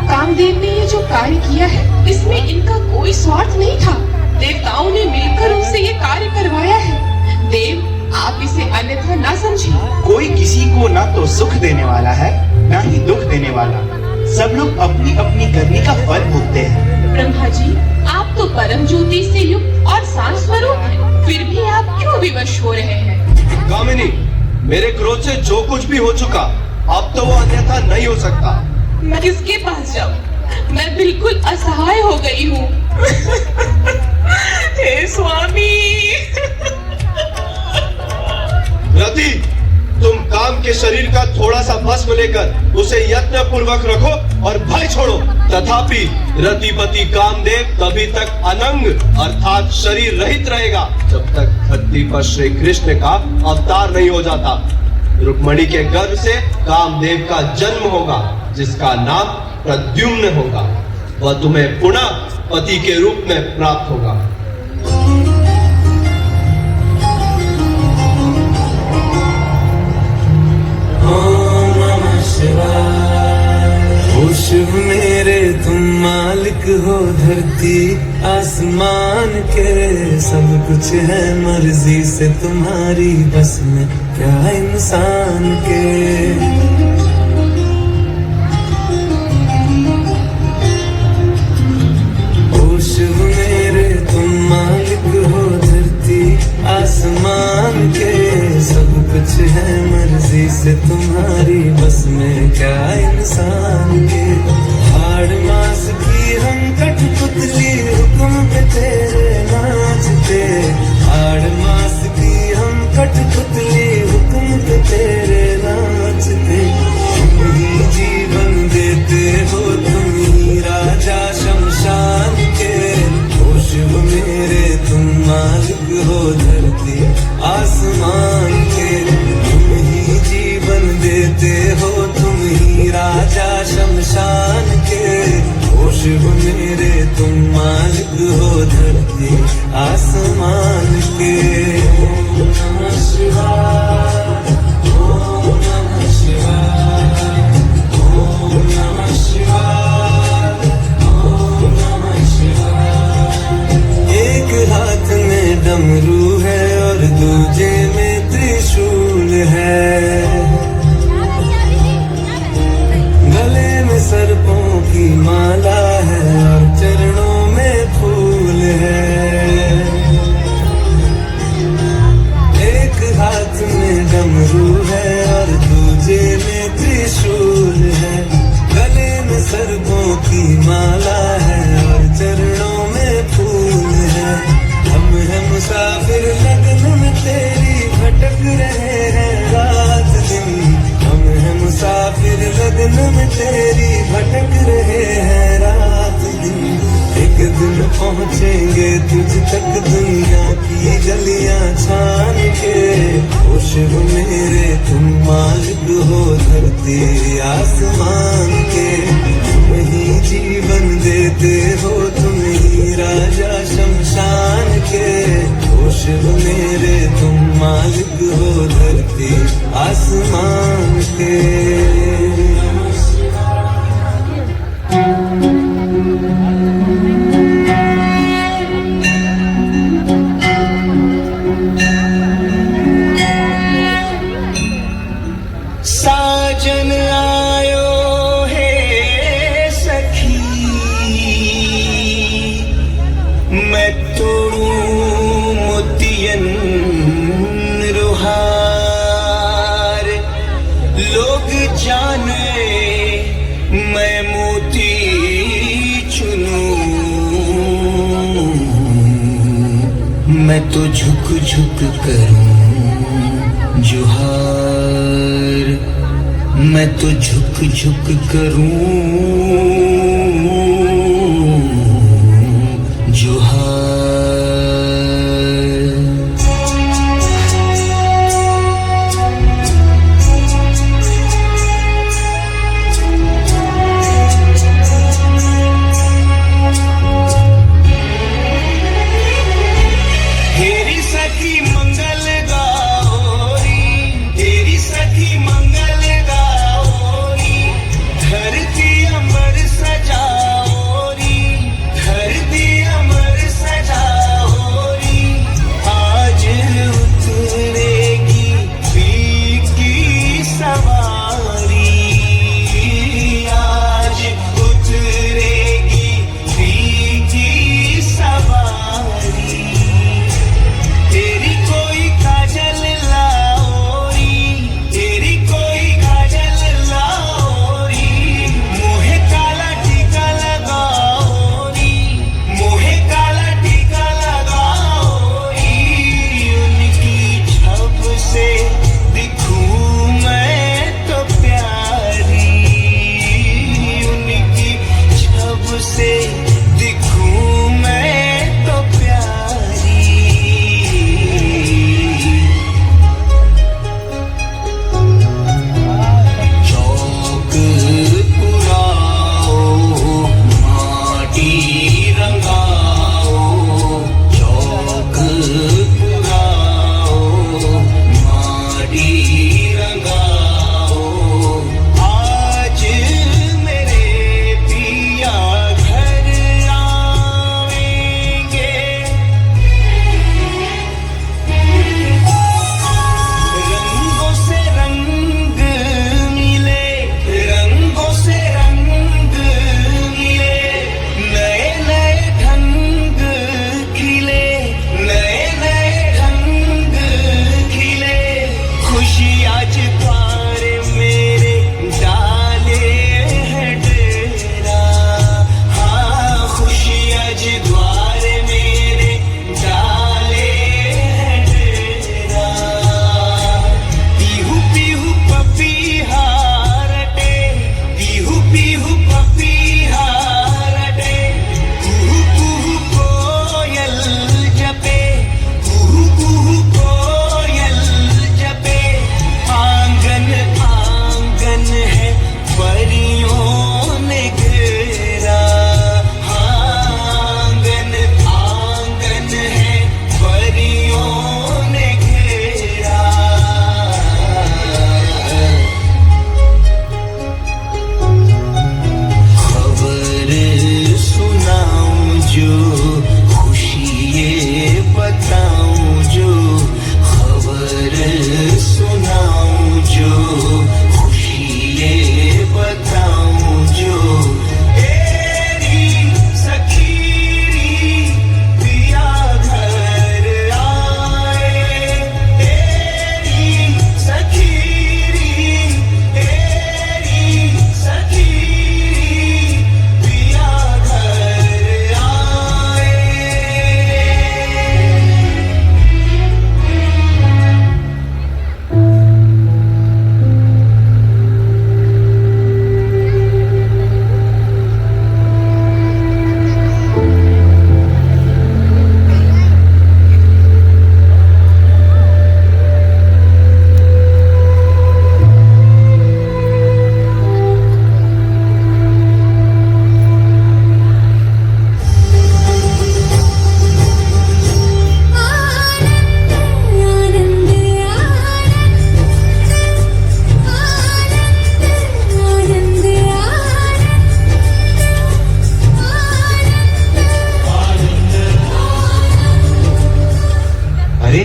कामदेव ने ये जो कार्य किया है, इसमें इनका कोई स्वार्थ नहीं था। देवताओं ने मिलकर उनसे ये कार्य करवाया है। देव, आप इसे अन्यथा ना समझिए। कोई किसी को ना तो सुख देने वाला है, ना ही दुख देने वाला। सब लोग अपनी अपनी करनी का फल भोगते हैं। ब्रह्मा जी, आप तो परम ज्योति से युक्त और शांत स्वरूप हैं, फिर भी आप क्यों विवश हो रहे हैं? कामिनी, मेरे क्रोध से जो कुछ भी हो चुका, अब तो वो अन्यथा नहीं हो सकता। मैं किसके पास जाऊं? मैं बिल्कुल असहाय हो गई हूँ। हे स्वामी। रति, तुम काम के शरीर का थोड़ा सा भस्म लेकर उसे यत्न पूर्वक रखो और भय छोड़ो। तथापि रतिपति कामदेव तभी तक अनंग अर्थात शरीर रहित रहेगा, जब तक धरती पर श्री कृष्ण का अवतार नहीं हो जाता। रुक्मणी के गर्भ से कामदेव का जन्म होगा, जिसका नाम प्रद्युम्न होगा। वह तुम्हें पुनः पति के रूप में प्राप्त होगा। ओ शिव मेरे, तुम मालिक हो धरती आसमान के, सब कुछ है मर्जी से तुम्हारी, बस में क्या इंसान के। ओ शिव मेरे, तुम मालिक हो धरती आसमान के, सब कुछ है मर्जी से तुम्हारी, बस में क्या इंसान के। हाड़ मास की हम कठपुतली, हुक्म पे तेरे नाचते। हाड़ मास की हम कठपुतली, हुक्म पे तेरे नाचते। तुम ही जीवन देते हो, तुम ही राजा शमशान के। ओ शिव मेरे, तुम मालिक हो धरती आसमान के, तुम ही जीवन देते हो, तुम ही राजा शमशान के। ओ शिव मेरे, तुम मालिक हो धरती आसमान के। ओम नमः शिवाय, ओम नमः शिवाय, ओम नमः शिवाय, ओम नमः शिवाय। एक हाथ में डमरू है और दूजे में त्रिशूल है, गले में सर्पों की माला है और चरणों में फूल है। एक हाथ में डमरू है और दूजे में त्रिशूल है, गले में सर्पों की माला है और चरणों में फूल है। हम हैं मुसाफिर लगन में तेरी, भटक रहे हैं रात दिन। हम हैं मुसाफिर लगन में तेरी, भटक रहे हैं रात दिन। एक दिन पहुँचेंगे तुझ तक दुनिया की गलियां छान के। ओ शिव मेरे, तुम मालिक हो धरती आसमान के, तुम ही जीवन देते हो, तुम ही राजा शमशान के। ओ शिव मेरे, तुम मालिक हो धरती आसमान के। साजन आयो है सखी, मैं तोड़ूं मोतियन रुहार। लोग जान मैं तो झुक झुक करूं जोहार, मैं तो झुक झुक करूं जोहार। तेरी सखी मंगल गाओरी, तेरी सखी मंगल गाओरी, धरती अमर सजाओरी, धरती अमर सजाओरी। आज उतरेगी पीर की सवारी, आज उतरेगी पीर की सवारी। तेरी कोई काजल लाओरी, तेरी कोई काजल लाओरी, मोहे काला टीका लगाओरी, मोहे काला टीका लगाओरी। उनकी छब से दिखूं मैं तो प्यारी, उनकी छब से दिखूं मैं तो प्यारी। चौक पुराओ माटी रंगाओ, चौक पुराओ माटी रंगाओ। आज मेरे पिया घर आएंगे, रंगों से रंग मिले, रंगों से रंग मिले, नए नए ढंग खिले, नए नए ढंग खिले। खुशी आज द्वार मेरे डाले है डेरा, हाँ खुशी आज द्वार मेरे डाले है डेरा। पीहू पीहू पपीहा रटे, पीहू पीहू पपीहा रटे, कुहू कुहू कोयल जपे, कुहू कुहू कोयल जपे। आंगन आंगन है परियों ने घेरा, आंगन आंगन है परियों ने घेरा। खबर सुनाऊं जो खुशी ये बताऊं जो, खबर सुनाऊं जो खुशी ये बताऊं जो। तेरी सखीरी पिया घर आए, तेरी सखीरी, तेरी सखीरी पिया घर आए। अरे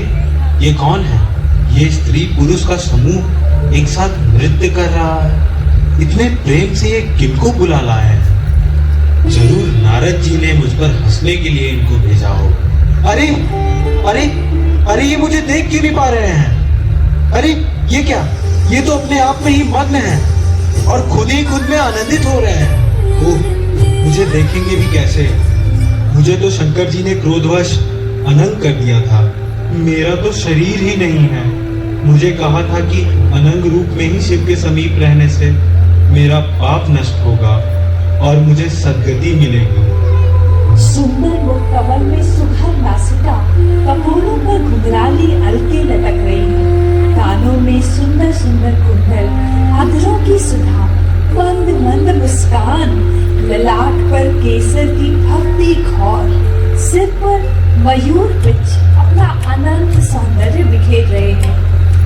ये कौन है? ये स्त्री पुरुष का समूह एक साथ नृत्य कर रहा है। इतने प्रेम से ये किनको बुला लाए हैं? जरूर नारद जी ने मुझ पर हंसने के लिए इनको भेजा हो। अरे अरे अरे ये मुझे देख क्यों नहीं पा रहे हैं? अरे ये क्या, ये तो अपने आप में ही मग्न है और खुद ही खुद में आनंदित हो रहे हैं। ओह, मुझे देखेंगे भी कैसे? मुझे तो शंकर जी ने क्रोधवश अनंग कर दिया था। मेरा तो शरीर ही नहीं है। मुझे कहा था कि अनंग रूप में ही शिव के समीप रहने से मेरा पाप नष्ट होगा और मुझे सद्गति मिलेगी। सुंदर मुखकमल में सुघर नासिका, कपोलों पर घुंघराली अलके लटक रही है, कानों में सुंदर सुंदर कुंडल, अधरों की सुधा, मंद मंद मुस्कान, ललाट पर केसर की भक्ति घौर, सिर पर मयूर पिच अपना अनंत सौंदर्य बिखेर रहे हैं।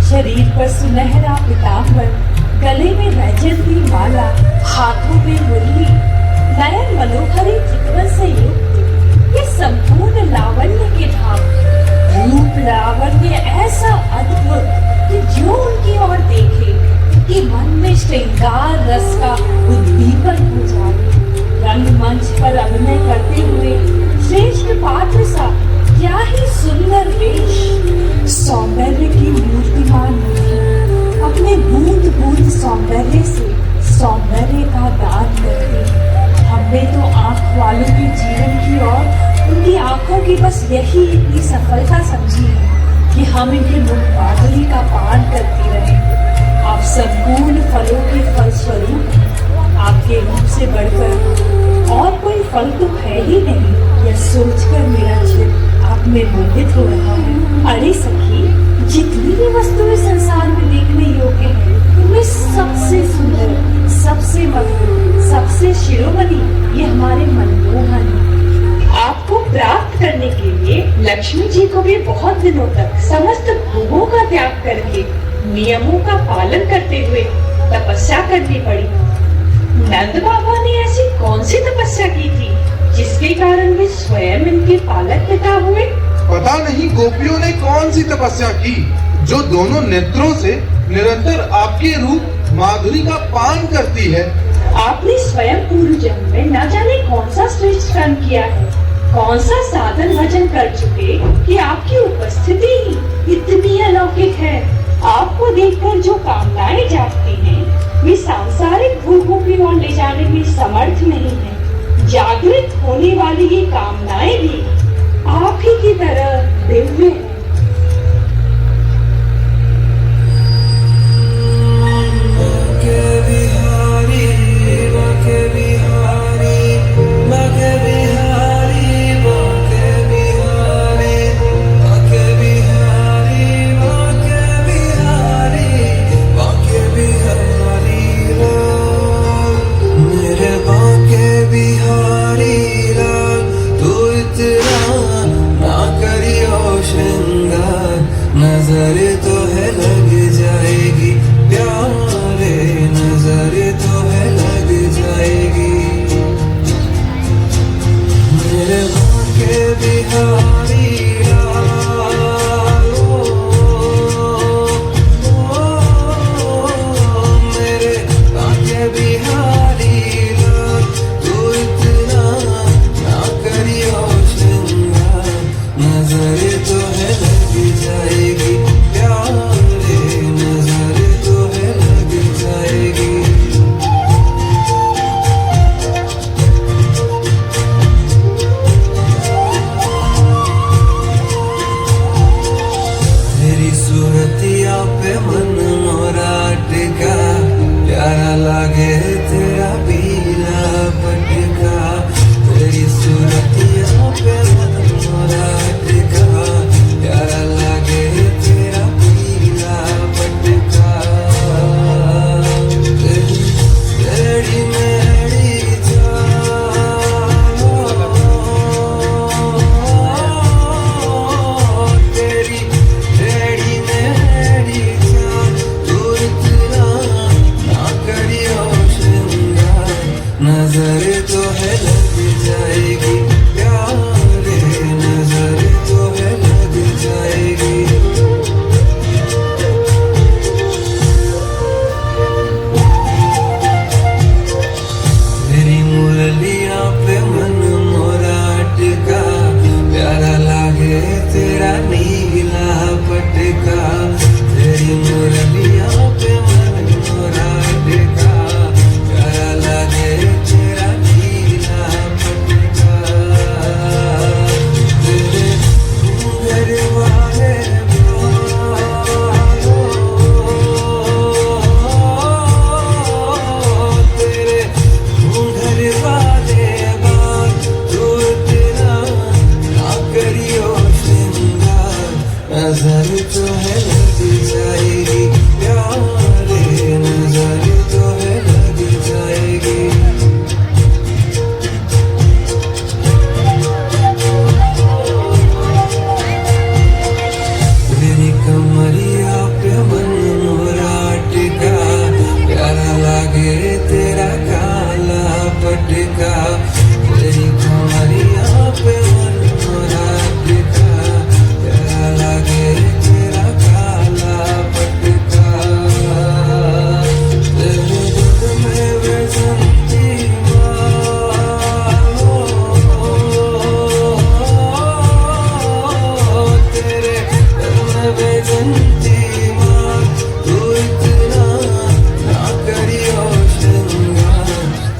शरीर पर सुनहरा पीतांबर, गले में वैजयंती माला, हाथों में मुरली, नयन मनोहरी चितवन से युक्त ये संपूर्ण लावण्य के धाम, रूप लावण्य ऐसा अद्भुत कि जो उनकी ओर देखे कि मन में श्रृंगार रस का उद्दीपन हो जाए। रंगमंच पर अभिनय करते हुए श्रेष्ठ पात्र सा क्या ही सुंदर वेश, सौंदर्य की मूर्तिमान मुखी अपने बूंद बूंद सौंदर्य से सौंदर्य का दान करती। हमने तो आंख वालों के जीवन की ओर उनकी आंखों की बस यही इतनी सफलता समझी है कि हम इनके मुख माधुरी का पान करती रहे। आप संपूर्ण फलों के फलस्वरूप आपके रूप से बढ़कर और कोई फल तो है ही नहीं, यह सोचकर मेरा चित्त आप में मोहित हो रहा है। अरे सखी, जितनी भी वस्तुएं संसार में देखने योग्य है, उनमें सबसे सुंदर, सबसे मधुर, सबसे शिरोमणि ये हमारे मनमोहन है। आपको प्राप्त करने के लिए लक्ष्मी जी को भी बहुत दिनों तक समस्त भोगों का त्याग करके नियमों का पालन करते हुए तपस्या करनी पड़ी। नंद बाबा ने ऐसी कौन सी तपस्या की थी जिसके कारण वे स्वयं इनके पालक पिता हुए? पता नहीं गोपियों ने कौन सी तपस्या की जो दोनों नेत्रों से निरंतर आपके रूप माधुरी का पान करती है। आपने स्वयं पूर्व जन्म में न जाने कौन सा श्रेष्ठ कर्म किया है, कौन सा साधन भजन कर चुके कि आपकी उपस्थिति ही इतनी अलौकिक है। आपको देखकर जो कामनाएं जागती हैं, वे सांसारिक भोगों की ओर ले जाने में समर्थ नहीं है। जागृत होने वाली ये कामनाएं भी आप ही की तरह दिव्य है। नजर तो है लग जाएगी प्यारे, नजर तो है लग जाएगी। मेरे बाके बिहारी लाल, मेरे बाके बिहारी लाल, तू इतना ना करियो श्रृंगार, नजर तो है लग जाएगी प्यार। नजर तो है लग जाएगी प्यारे, नजर तो है लग जाएगी। मेरी कमरिया पे मन मोरा टिका, प्यारा लागे तेरा काला पटका। मेरी कमरिया पे मन मोरा टिका, प्यारा लागे तेरा काला पटका। तेरे दिल में बसंती तेरे दिल में बसंती तू इतना ना करियो श्रृंगार,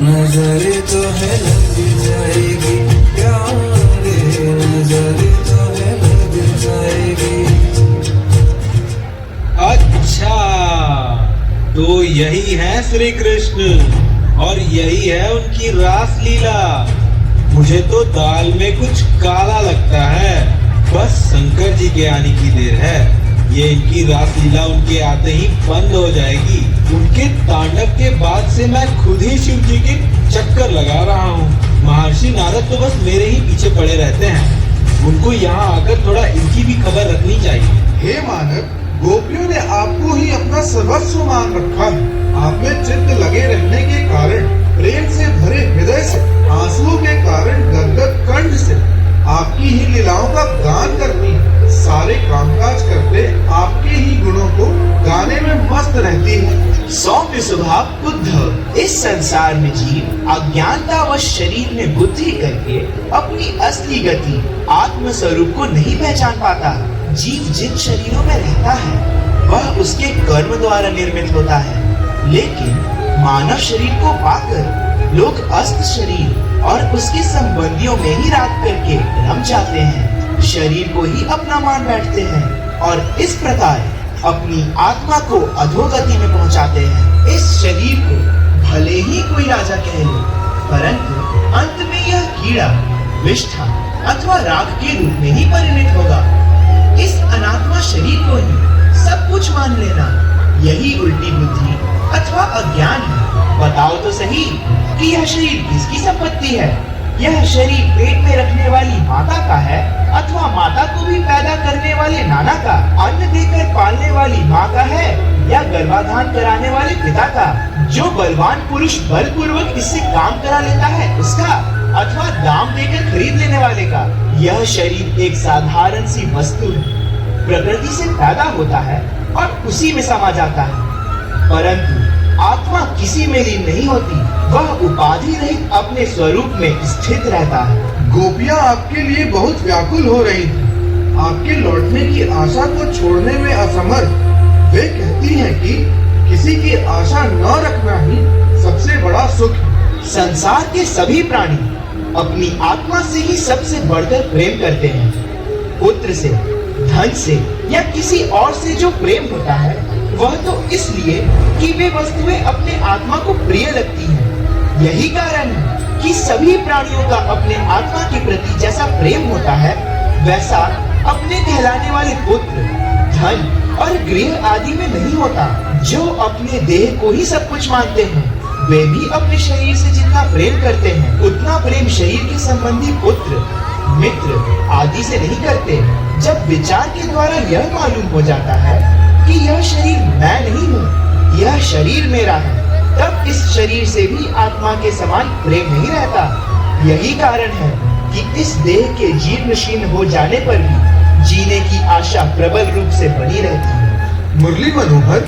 नजर तो है लग जाएगी प्यारे, नजर तो है लग जाएगी। अच्छा, तो यही है श्री कृष्ण और यही है उनकी रास लीला। मुझे तो दाल में कुछ काला लगता है, बस शंकर जी के आने की देर है। ये इनकी रास लीला उनके आते ही बंद हो जाएगी। उनके तांडव के बाद से मैं खुद ही शिव जी के चक्कर लगा रहा हूँ। महर्षि नारद तो बस मेरे ही पीछे पड़े रहते हैं। उनको यहाँ आकर थोड़ा इनकी भी खबर रखनी चाहिए। हे मानव, गोपियों ने आपको ही अपना सर्वस्व मान रखा है। आप में चित्त लगे रहने के कारण, प्रेम से भरे हृदय से, आंसुओं के कारण गदगद कंठ से आपकी ही लीलाओं का गान करती है। सारे कामकाज करते आपके ही गुणों को गाने में मस्त रहती है। सौम्य स्वभाव बुद्ध इस संसार में जीव अज्ञानता व शरीर में बुद्धि करके अपनी असली गति आत्म स्वरूप को नहीं पहचान पाता। जीव जिन शरीरों में रहता है वह उसके कर्म द्वारा निर्मित होता है, लेकिन मानव शरीर को पाकर लोग अस्त शरीर और उसके संबंधियों में ही रात करके रम जाते हैं, शरीर को ही अपना मान बैठते हैं और इस प्रकार अपनी आत्मा को अधोगति में पहुंचाते हैं। इस शरीर को भले ही कोई राजा कह ले, परंतु अंत में यह कीड़ा विष्ठा अथवा राख के रूप में ही परिणत होगा। इस अनात्मा शरीर को ही सब कुछ मान लेना, यही उल्टी बुद्धि अथवा अज्ञान है। बताओ तो सही कि यह शरीर किसकी संपत्ति है? यह शरीर पेट में रखने वाली माता का है अथवा माता को भी पैदा करने वाले नाना का, अन्न देकर पालने वाली माँ का है या गर्भाधान कराने वाले पिता का, जो बलवान पुरुष बलपूर्वक इससे काम करा लेता है उसका, अथवा दाम देकर खरीद लेने वाले का। यह शरीर एक साधारण सी वस्तु है, प्रकृति से पैदा होता है और उसी में समा जाता है, परंतु आत्मा किसी में लीन नहीं होती, वह उपाधि रहित अपने स्वरूप में स्थित रहता है। गोपियाँ आपके लिए बहुत व्याकुल हो रही थी, आपके लौटने की आशा को छोड़ने में असमर्थ। वे कहती हैं कि किसी की आशा न रखना ही सबसे बड़ा सुख है। संसार के सभी प्राणी अपनी आत्मा से ही सबसे बढ़कर प्रेम करते हैं। पुत्र से, धन से या किसी और से जो प्रेम होता है वह तो इसलिए कि वे वस्तुएं अपने आत्मा को प्रिय लगती हैं। यही कारण है कि सभी प्राणियों का अपने आत्मा के प्रति जैसा प्रेम होता है वैसा अपने कहलाने वाले पुत्र, धन और गृह आदि में नहीं होता। जो अपने देह को ही सब कुछ मानते हैं वे भी अपने शरीर से जितना प्रेम करते हैं उतना प्रेम शरीर के संबंधी पुत्र, मित्र आदि से नहीं करते। जब विचार के द्वारा यह मालूम हो जाता है कि यह शरीर मैं नहीं हूँ, यह शरीर मेरा है, तब इस शरीर से भी आत्मा के समान प्रेम नहीं रहता। यही कारण है कि इस देह के जीर्ण शीर्ण हो जाने पर भी जीने की आशा प्रबल रूप से बनी रहती है। मुरली मनोहर,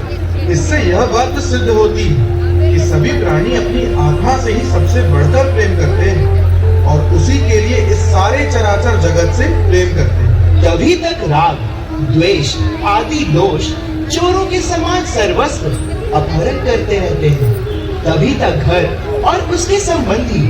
इससे यह बात सिद्ध होती है कि सभी प्राणी अपनी आत्मा से ही सबसे बढ़कर प्रेम करते हैं और उसी के लिए इस सारे चराचर जगत से प्रेम करते हैं। तभी तक राग, द्वेष आदि दोष चोरों के समान सर्वस्व अपहरण करते रहते हैं। तभी तक घर और उसके संबंधी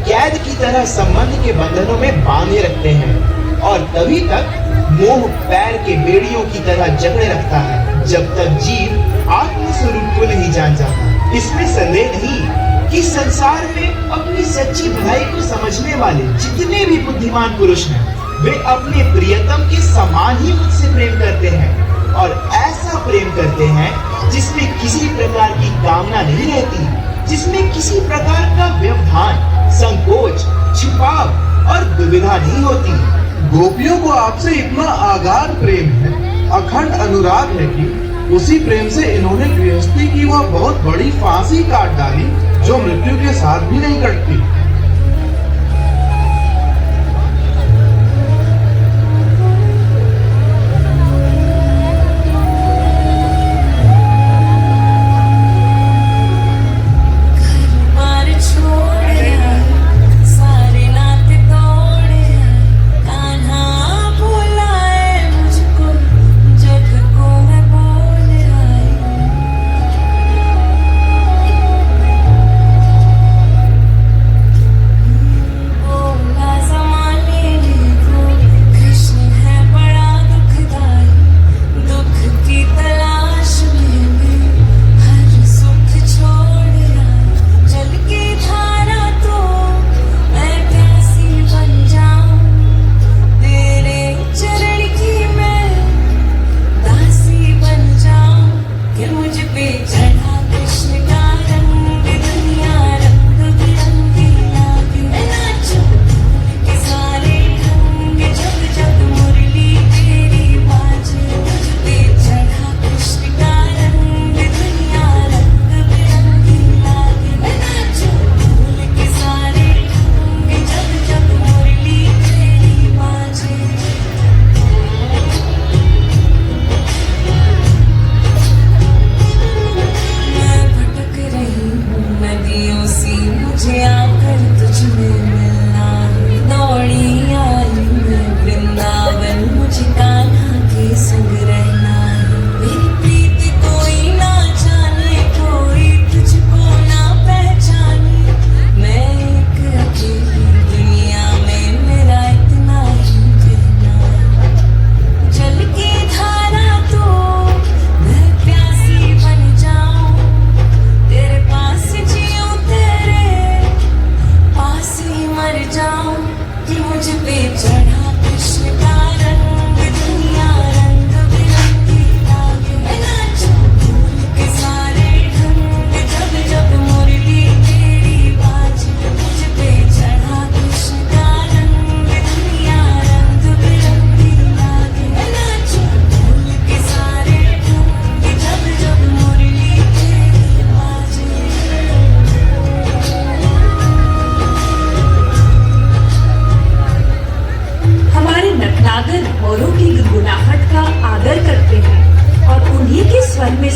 कैद की तरह संबंध के बंधनों में बांधे रखते हैं और तभी तक मोह पैर के बेड़ियों की तरह जकड़े रखता है, जब तक जीव आत्म स्वरूप को नहीं जान जाता। इसमें संदेह नहीं कि संसार में अपनी सच्ची भलाई को समझने वाले जितने भी बुद्धिमान पुरुष हैं वे अपने प्रियतम के समान ही मुझसे प्रेम करते हैं और ऐसा प्रेम करते हैं जिसमें किसी प्रकार की कामना नहीं रहती, जिसमें किसी प्रकार का व्यवधान, संकोच, छिपाव और दुविधा नहीं होती। गोपियों को आपसे इतना आगाध प्रेम है, अखंड अनुराग है कि उसी प्रेम से इन्होंने गृहस्थी की वह बहुत बड़ी फांसी काट डाली जो मृत्यु के साथ भी नहीं कटती।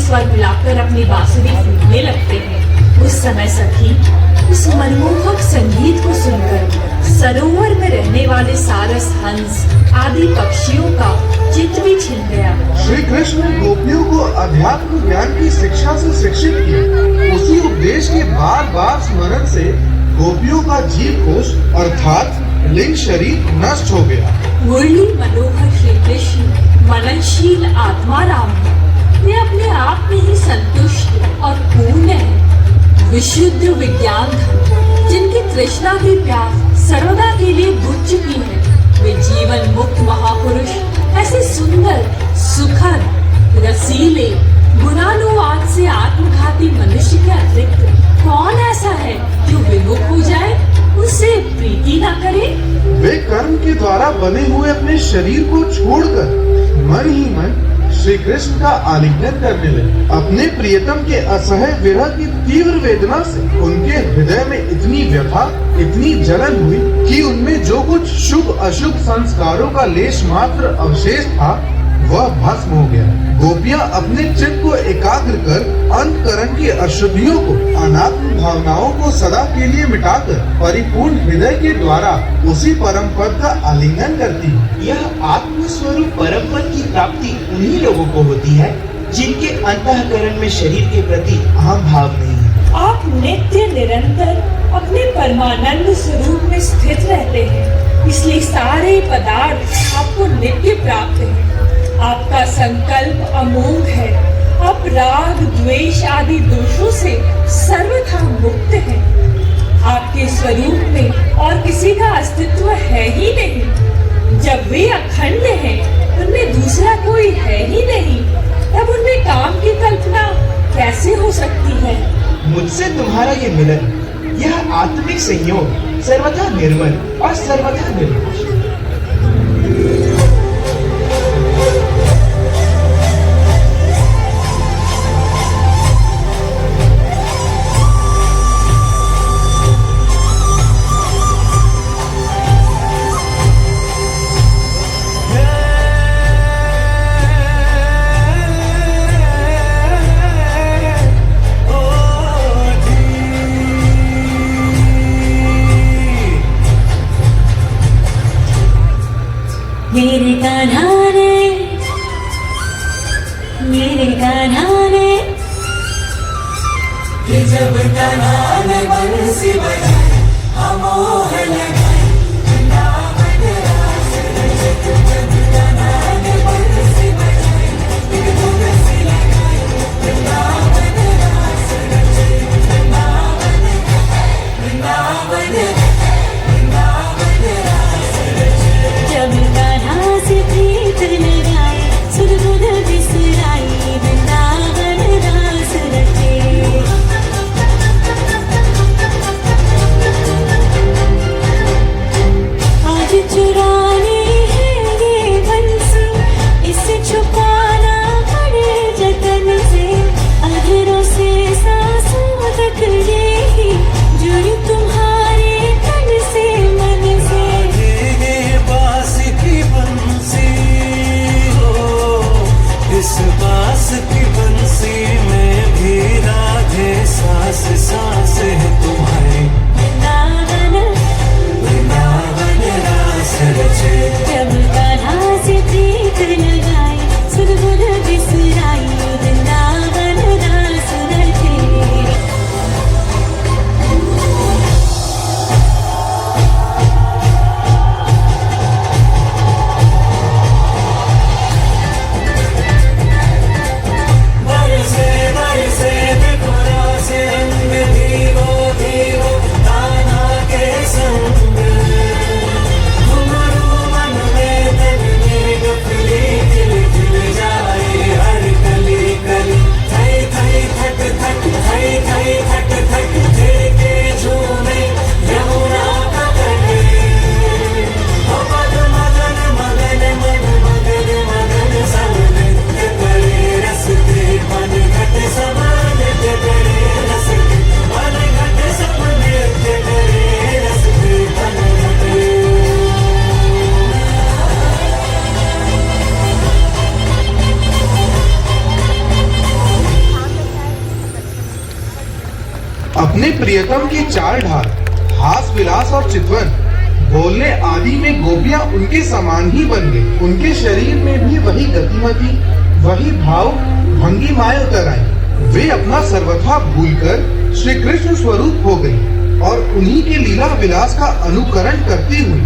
स्वर मिलाकर अपनी बांसुरी फूंकने लगते हैं। उस समय सखी उस मनमोहक संगीत को सुनकर सरोवर में रहने वाले सारस, हंस आदि पक्षियों का चित्त भी छिन गया। श्री कृष्ण ने गोपियों को अध्यात्म ज्ञान की शिक्षा से शिक्षित किया। उसी उपदेश के बार बार स्मरण से गोपियों का जीव कोश अर्थात लिंग शरीर नष्ट हो गया। मुरली मनोहर श्री कृष्ण मननशील आत्मा राम है। वे अपने आप में ही संतुष्ट और पूर्ण है। विशुद्ध विज्ञान धन जिनकी तृष्णा की प्यास सर्वदा के लिए बुझ चुकी है, वे जीवन मुक्त महापुरुष ऐसे सुंदर, सुखद, रसीले, गुणानुवाद से आत्मघाती मनुष्य के अतिरिक्त कौन ऐसा है जो विमुख हो जाए, उससे प्रीति ना करे। वे कर्म के द्वारा बने हुए अपने शरीर को छोड़कर मन ही मन श्री कृष्ण का आलिंगन करने लगे। अपने प्रियतम के असह्य विरह की तीव्र वेदना से उनके हृदय में इतनी व्यथा, इतनी जलन हुई कि उनमें जो कुछ शुभ अशुभ संस्कारों का लेश मात्र अवशेष था वह भस्म हो गया। गोपियां अपने चित्त को एकाग्र कर अंतकरण की अशुद्धियों को, अनात्म भावनाओं को सदा के लिए मिटाकर परिपूर्ण हृदय के द्वारा उसी परम पद का आलिंगन करती है। यह आत्म स्वरूप परम पद की प्राप्ति उन्हीं लोगों को होती है जिनके अंतःकरण में शरीर के प्रति अहम भाव नहीं है। आप नित्य निरंतर अपने परमानंद स्वरूप में स्थित रहते हैं, इसलिए सारे पदार्थ आपको नित्य प्राप्त है। आपका संकल्प अमोघ है। आप राग, द्वेष आदि दोषों से सर्वथा मुक्त हैं। आपके स्वरूप में और किसी का अस्तित्व है ही नहीं। जब वे अखंड हैं, उनमें दूसरा कोई है ही नहीं, तब उनमें काम की कल्पना कैसे हो सकती है? मुझसे तुम्हारा ये मिलन, यह आत्मिक संयोग सर्वथा निर्मल और सर्वथा निर्दोष। मेरे कान्हा रे कि जब कान्हा ने बंसी बजाई हमोह लगाई वृंदावन रास रचे। जब कान्हा ने बंसी बजाई बंसी लगाई वृंदावन रास रचे। वृंदावन रास रचे। जब कान्हा से प्रीत लगाई सुध बुध बिसराई वृंदावन रास रचे। आज चुरानी है ये बंसी, इसे छुपाना पड़े जतन से। अधरों से सांसों तक ये ही जुड़ी तुम्हारे तन से मन से। ये बांस की बंसी हो, इस बांस की बंसी में भी राधे सांस सांस है तुम्हारी। वृंदावन रास रचे। जब कान्हा से प्रीत लगाई सुध बुध बिसराई वृंदावन रास रचे। बरसे बरसे बिखरा से रंग धीरो धीरो कान्हा के संग। घुंघरू मन में तन में गफली खिल खिल जाए हर कली कली। थई थई थक थक थई थई थक थक देखे झूमे यमुना का तट। पद मगन मगन मन मगन मगन सब नृत्य करे रसते। मन घट सब नृत्य करे रसते। मन घट सब नृत्य करे रसते। मन घट। अपने प्रियतम की चाल ढाल, हास विलास और चितवन, बोलने आदि में गोपियां उनके समान ही बन गई। उनके शरीर में भी वही गतिमती, वही भाव भंगिमाएं उतर आई। वे अपना सर्वथा भूलकर श्री कृष्ण स्वरूप हो गई और उन्हीं के लीला विलास का अनुकरण करती हुई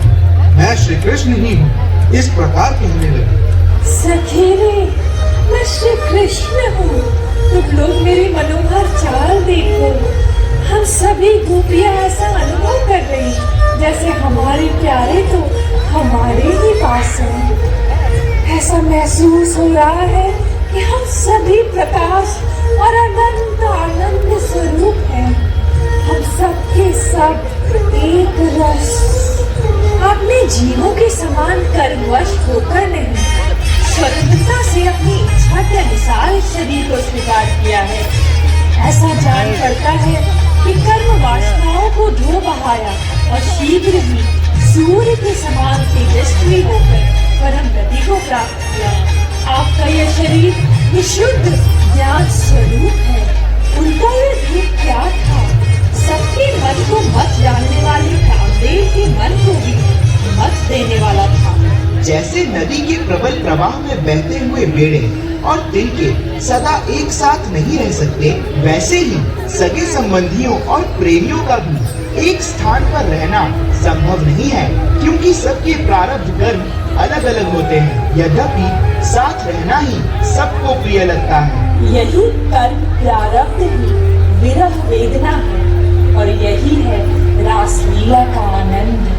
मैं श्री कृष्ण ही हूँ, इस प्रकार कहने लगी। सखी रे, मैं श्री कृष्ण हूँ। तुम लोग मेरी मनोहर चाल देखो। हम सभी गोपियाँ ऐसा अनुभव कर रही जैसे हमारे प्यारे तो हमारे ही पास हैं। ऐसा महसूस हो रहा है कि हम सभी प्रकाश और अनंत आनंद स्वरूप हैं। हम सब के सब एक रस। अपने जीवों के समान कर्मवश होकर नहीं, स्वतंत्रता से अपनी इच्छा के अनुसार इस शरीर को स्वीकार किया है। ऐसा जान पड़ता है कि कर्म वासनाओं को धो बहाया और शीघ्र ही सूर्य के समान तेजस्वी होकर परम गति को प्राप्त किया। आपका यह शरीर विशुद्ध ज्ञान स्वरूप है। उनका यह रूप क्या था? सबके मन को मत जानने वाले कामदेव के मन को भी मत देने वाला था। जैसे नदी के प्रबल प्रवाह में बहते हुए बेड़े और तिनके सदा एक साथ नहीं रह सकते, वैसे ही सगे संबंधियों और प्रेमियों का भी एक स्थान पर रहना संभव नहीं है, क्योंकि सबके प्रारब्ध कर्म अलग अलग होते हैं। यद्यपि साथ रहना ही सबको प्रिय लगता है। यही कर्म प्रारब्ध ही विरह वेदना है और यही है रासलीला का आनंद।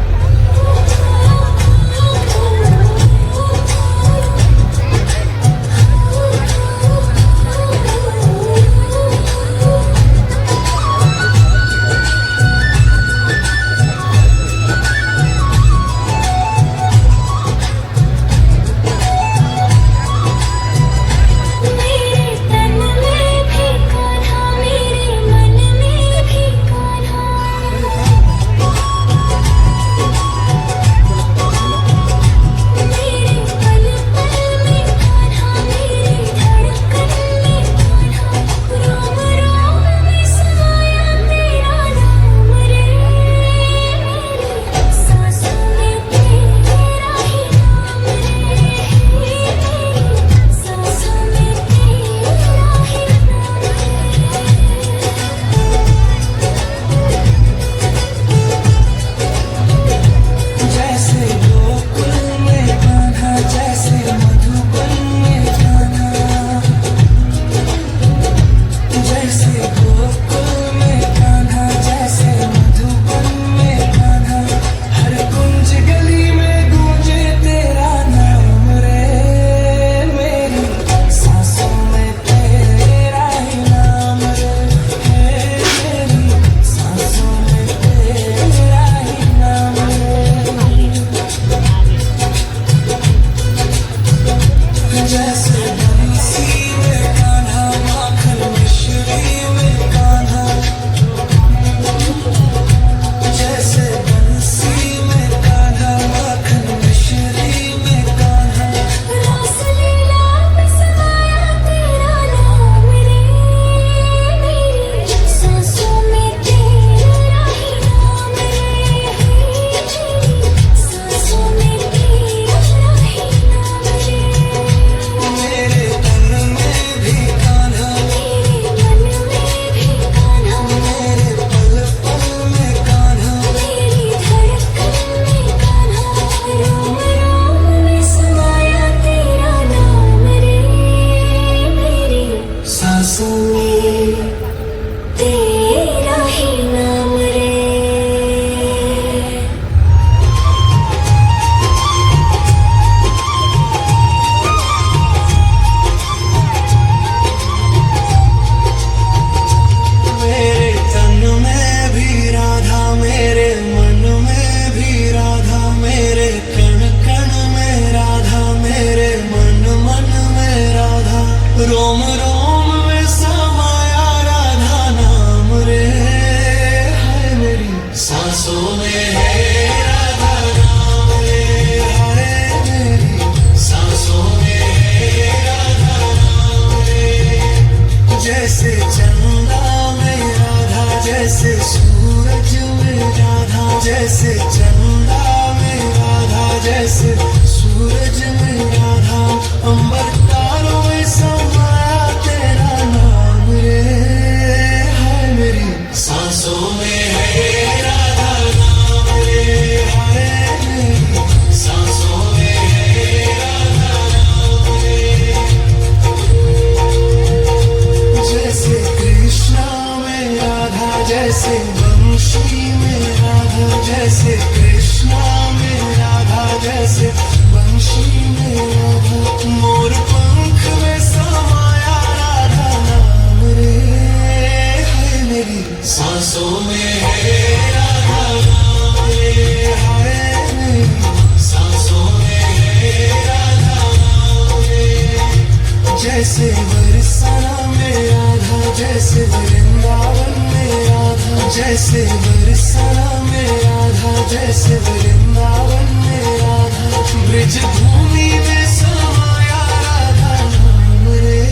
जैसे बरसाना में आधा, जैसे वृंदावन में आधा, जैसे बरसाना में आधा, जैसे वृंदावन में आधा, ब्रज भूमि में समाया राधा नाम रे,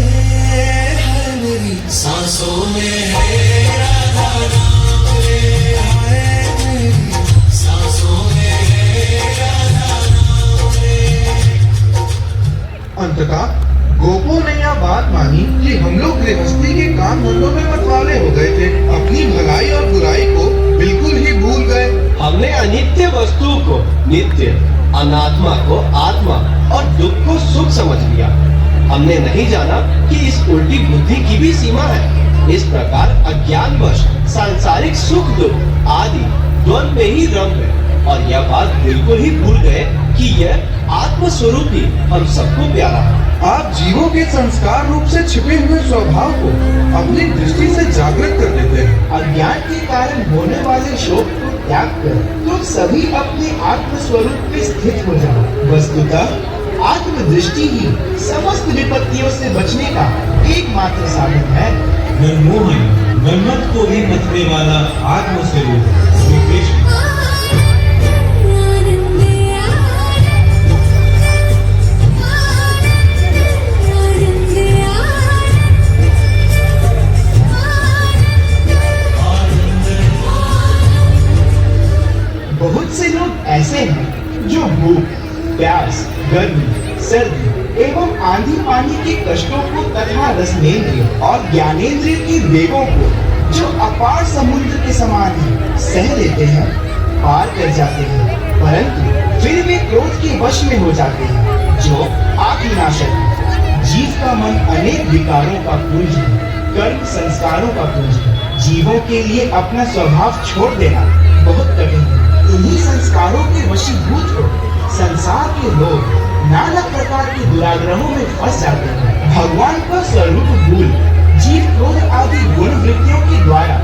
है मेरी सांसों में है राधा नाम रे, है मेरी सांसों में है राधा नाम रे। अंततः गोपों ने यह बात मानी कि हम लोग गृहस्थी के काम धंधों में मतवाले हो गए थे, अपनी भलाई और बुराई को बिल्कुल ही भूल गए। हमने अनित्य वस्तु को नित्य, अनात्मा को आत्मा और दुख को सुख समझ लिया। हमने नहीं जाना कि इस उल्टी बुद्धि की भी सीमा है। इस प्रकार अज्ञानवश सांसारिक सुख दुख आदि द्वंद में ही रम गए और यह बात बिल्कुल ही भूल गए कि यह आत्म स्वरूप ही हम सबको प्यारा है। आप जीवों के संस्कार रूप से छिपे हुए स्वभाव को अपनी दृष्टि से जागृत कर देते हैं। अज्ञान के कारण होने वाले शोक को त्याग कर तुम सभी अपने आत्म स्वरूप में स्थित हो जाओ। वस्तुतः आत्मदृष्टि ही समस्त विपत्तियों से बचने का एकमात्र साधन है। मनमोहन मनमत को भी मतने वाला आत्म स्वरूप श्री कृष्ण। बहुत से लोग ऐसे हैं जो भूख, प्यास, गर्मी, सर्दी एवं आंधी पानी के कष्टों को तथा रसनेन्द्रिय और ज्ञानेन्द्रिय के वेगों को जो अपार समुद्र के समान है सह लेते हैं, पार कर जाते हैं, परंतु फिर वे क्रोध के वश में हो जाते हैं जो आत्मनाशक है। जीव का मन अनेक विकारों का पुंज है, कर्म संस्कारों का पुंज है। जीवों के लिए अपना स्वभाव छोड़ देना बहुत कठिन है। इन्हीं संस्कारों के वशीभूत हो संसार के लोग नाना प्रकार के दुराग्रहों में फंस जाते हैं। भगवान का स्वरूप भूल जीव क्रोध आदि गुण वृत्तियों के द्वारा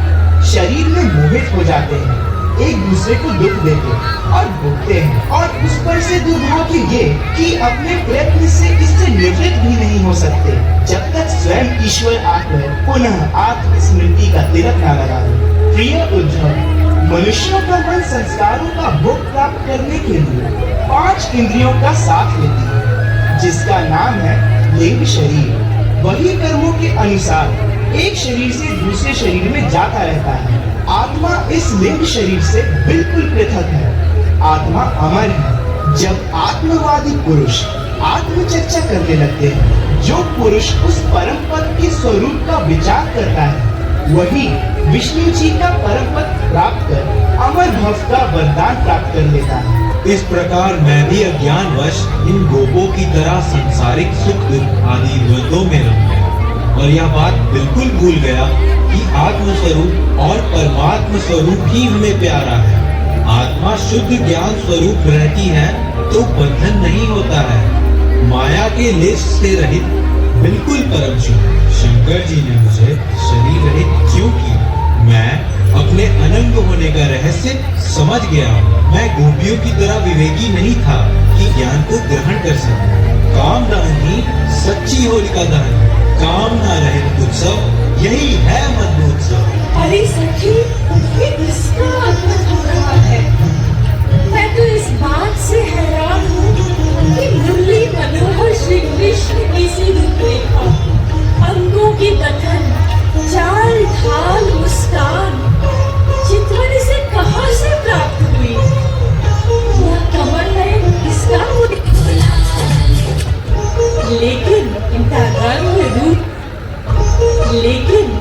शरीर में मोहित हो जाते हैं, एक दूसरे को दुख देते और भोगते हैं। और उस पर से दुर्भाग्य ये कि अपने प्रयत्न से इससे निवृत्त भी नहीं हो सकते जब तक स्वयं ईश्वर आकर पुनः आत्मस्मृति का तिलक न लगा दे। प्रिय उद्धव, मनुष्यों का मन संस्कारों का भोग प्राप्त करने के लिए 5 इंद्रियों का साथ लेती है, जिसका नाम है लिंग शरीर। वही कर्मों के अनुसार एक शरीर से दूसरे शरीर में जाता रहता है। आत्मा इस लिंग शरीर से बिल्कुल पृथक है। आत्मा अमर है। जब आत्मवादी पुरुष आत्मचर्चा करने लगते हैं, जो पुरुष उस परम पद के स्वरूप का विचार करता है वही विष्णु जी का परम पद प्राप्त कर अमर भव का वरदान प्राप्त कर लेता है। इस प्रकार मैं भी अज्ञानवश इन गोपों की तरह सांसारिक सुख दुख आदि द्वंद्वों में रम गया और यह बात बिल्कुल भूल गया कि आत्म स्वरूप और परमात्म स्वरूप ही हमें प्यारा है। आत्मा शुद्ध ज्ञान स्वरूप रहती है तो बंधन नहीं होता है, माया के लेश से रहित बिल्कुल परम शुद्ध। शंकर जी ने मुझे शरीर रहित क्यों किया? मैं अपने अनंग होने का रहस्य समझ गया। मैं गोपियों की तरह विवेकी नहीं था कि ज्ञान को ग्रहण कर सकूं। काम दहन ही सच्ची होलिका दहन, काम ना रहित उत्सव यही है मदोत्सव। अरे सखी, ये किसका अद्भुत हो रहा है? मैं तो इस बात से हैरान हूँ कि मुरली मनोहर श्री कृष्ण की सी रूपरेखा, अंगों की कथन, चाल ढाल, मुस्कान, चितवन इसे कहाँ से प्राप्त हुई? यह कमल है किसका? लेकिन इनका रंग रूप, लेकिन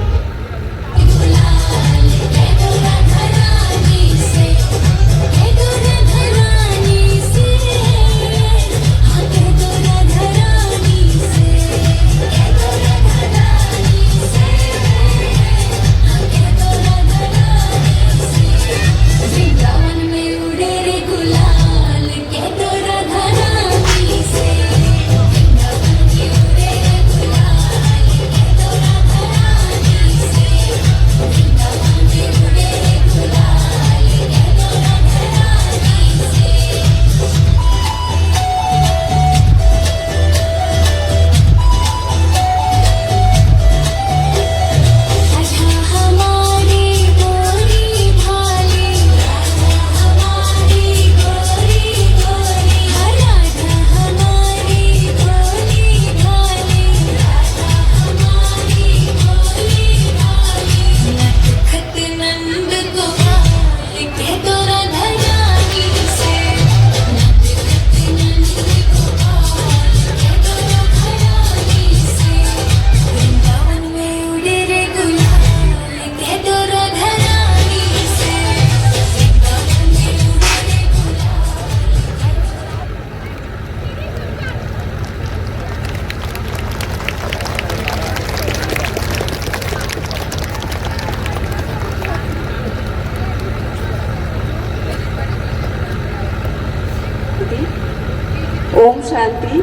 शांति,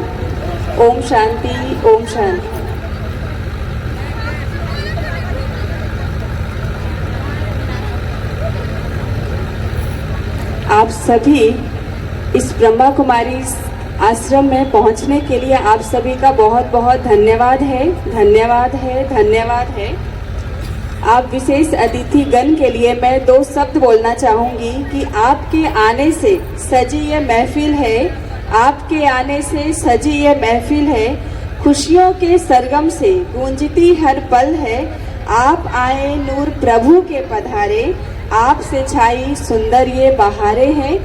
ओम शांति, ओम शांति। आप सभी इस ब्रह्मा कुमारी आश्रम में पहुंचने के लिए आप सभी का बहुत बहुत धन्यवाद है, धन्यवाद है, धन्यवाद है। आप विशेष अतिथि गण के लिए मैं 2 शब्द बोलना चाहूँगी कि आपके आने से सजी ये महफिल है, आपके आने से सजी ये महफिल है, खुशियों के सरगम से गूंजती हर पल है। आप आए नूर प्रभु के पधारे, आपसे छाई सुंदर ये बहारें हैं।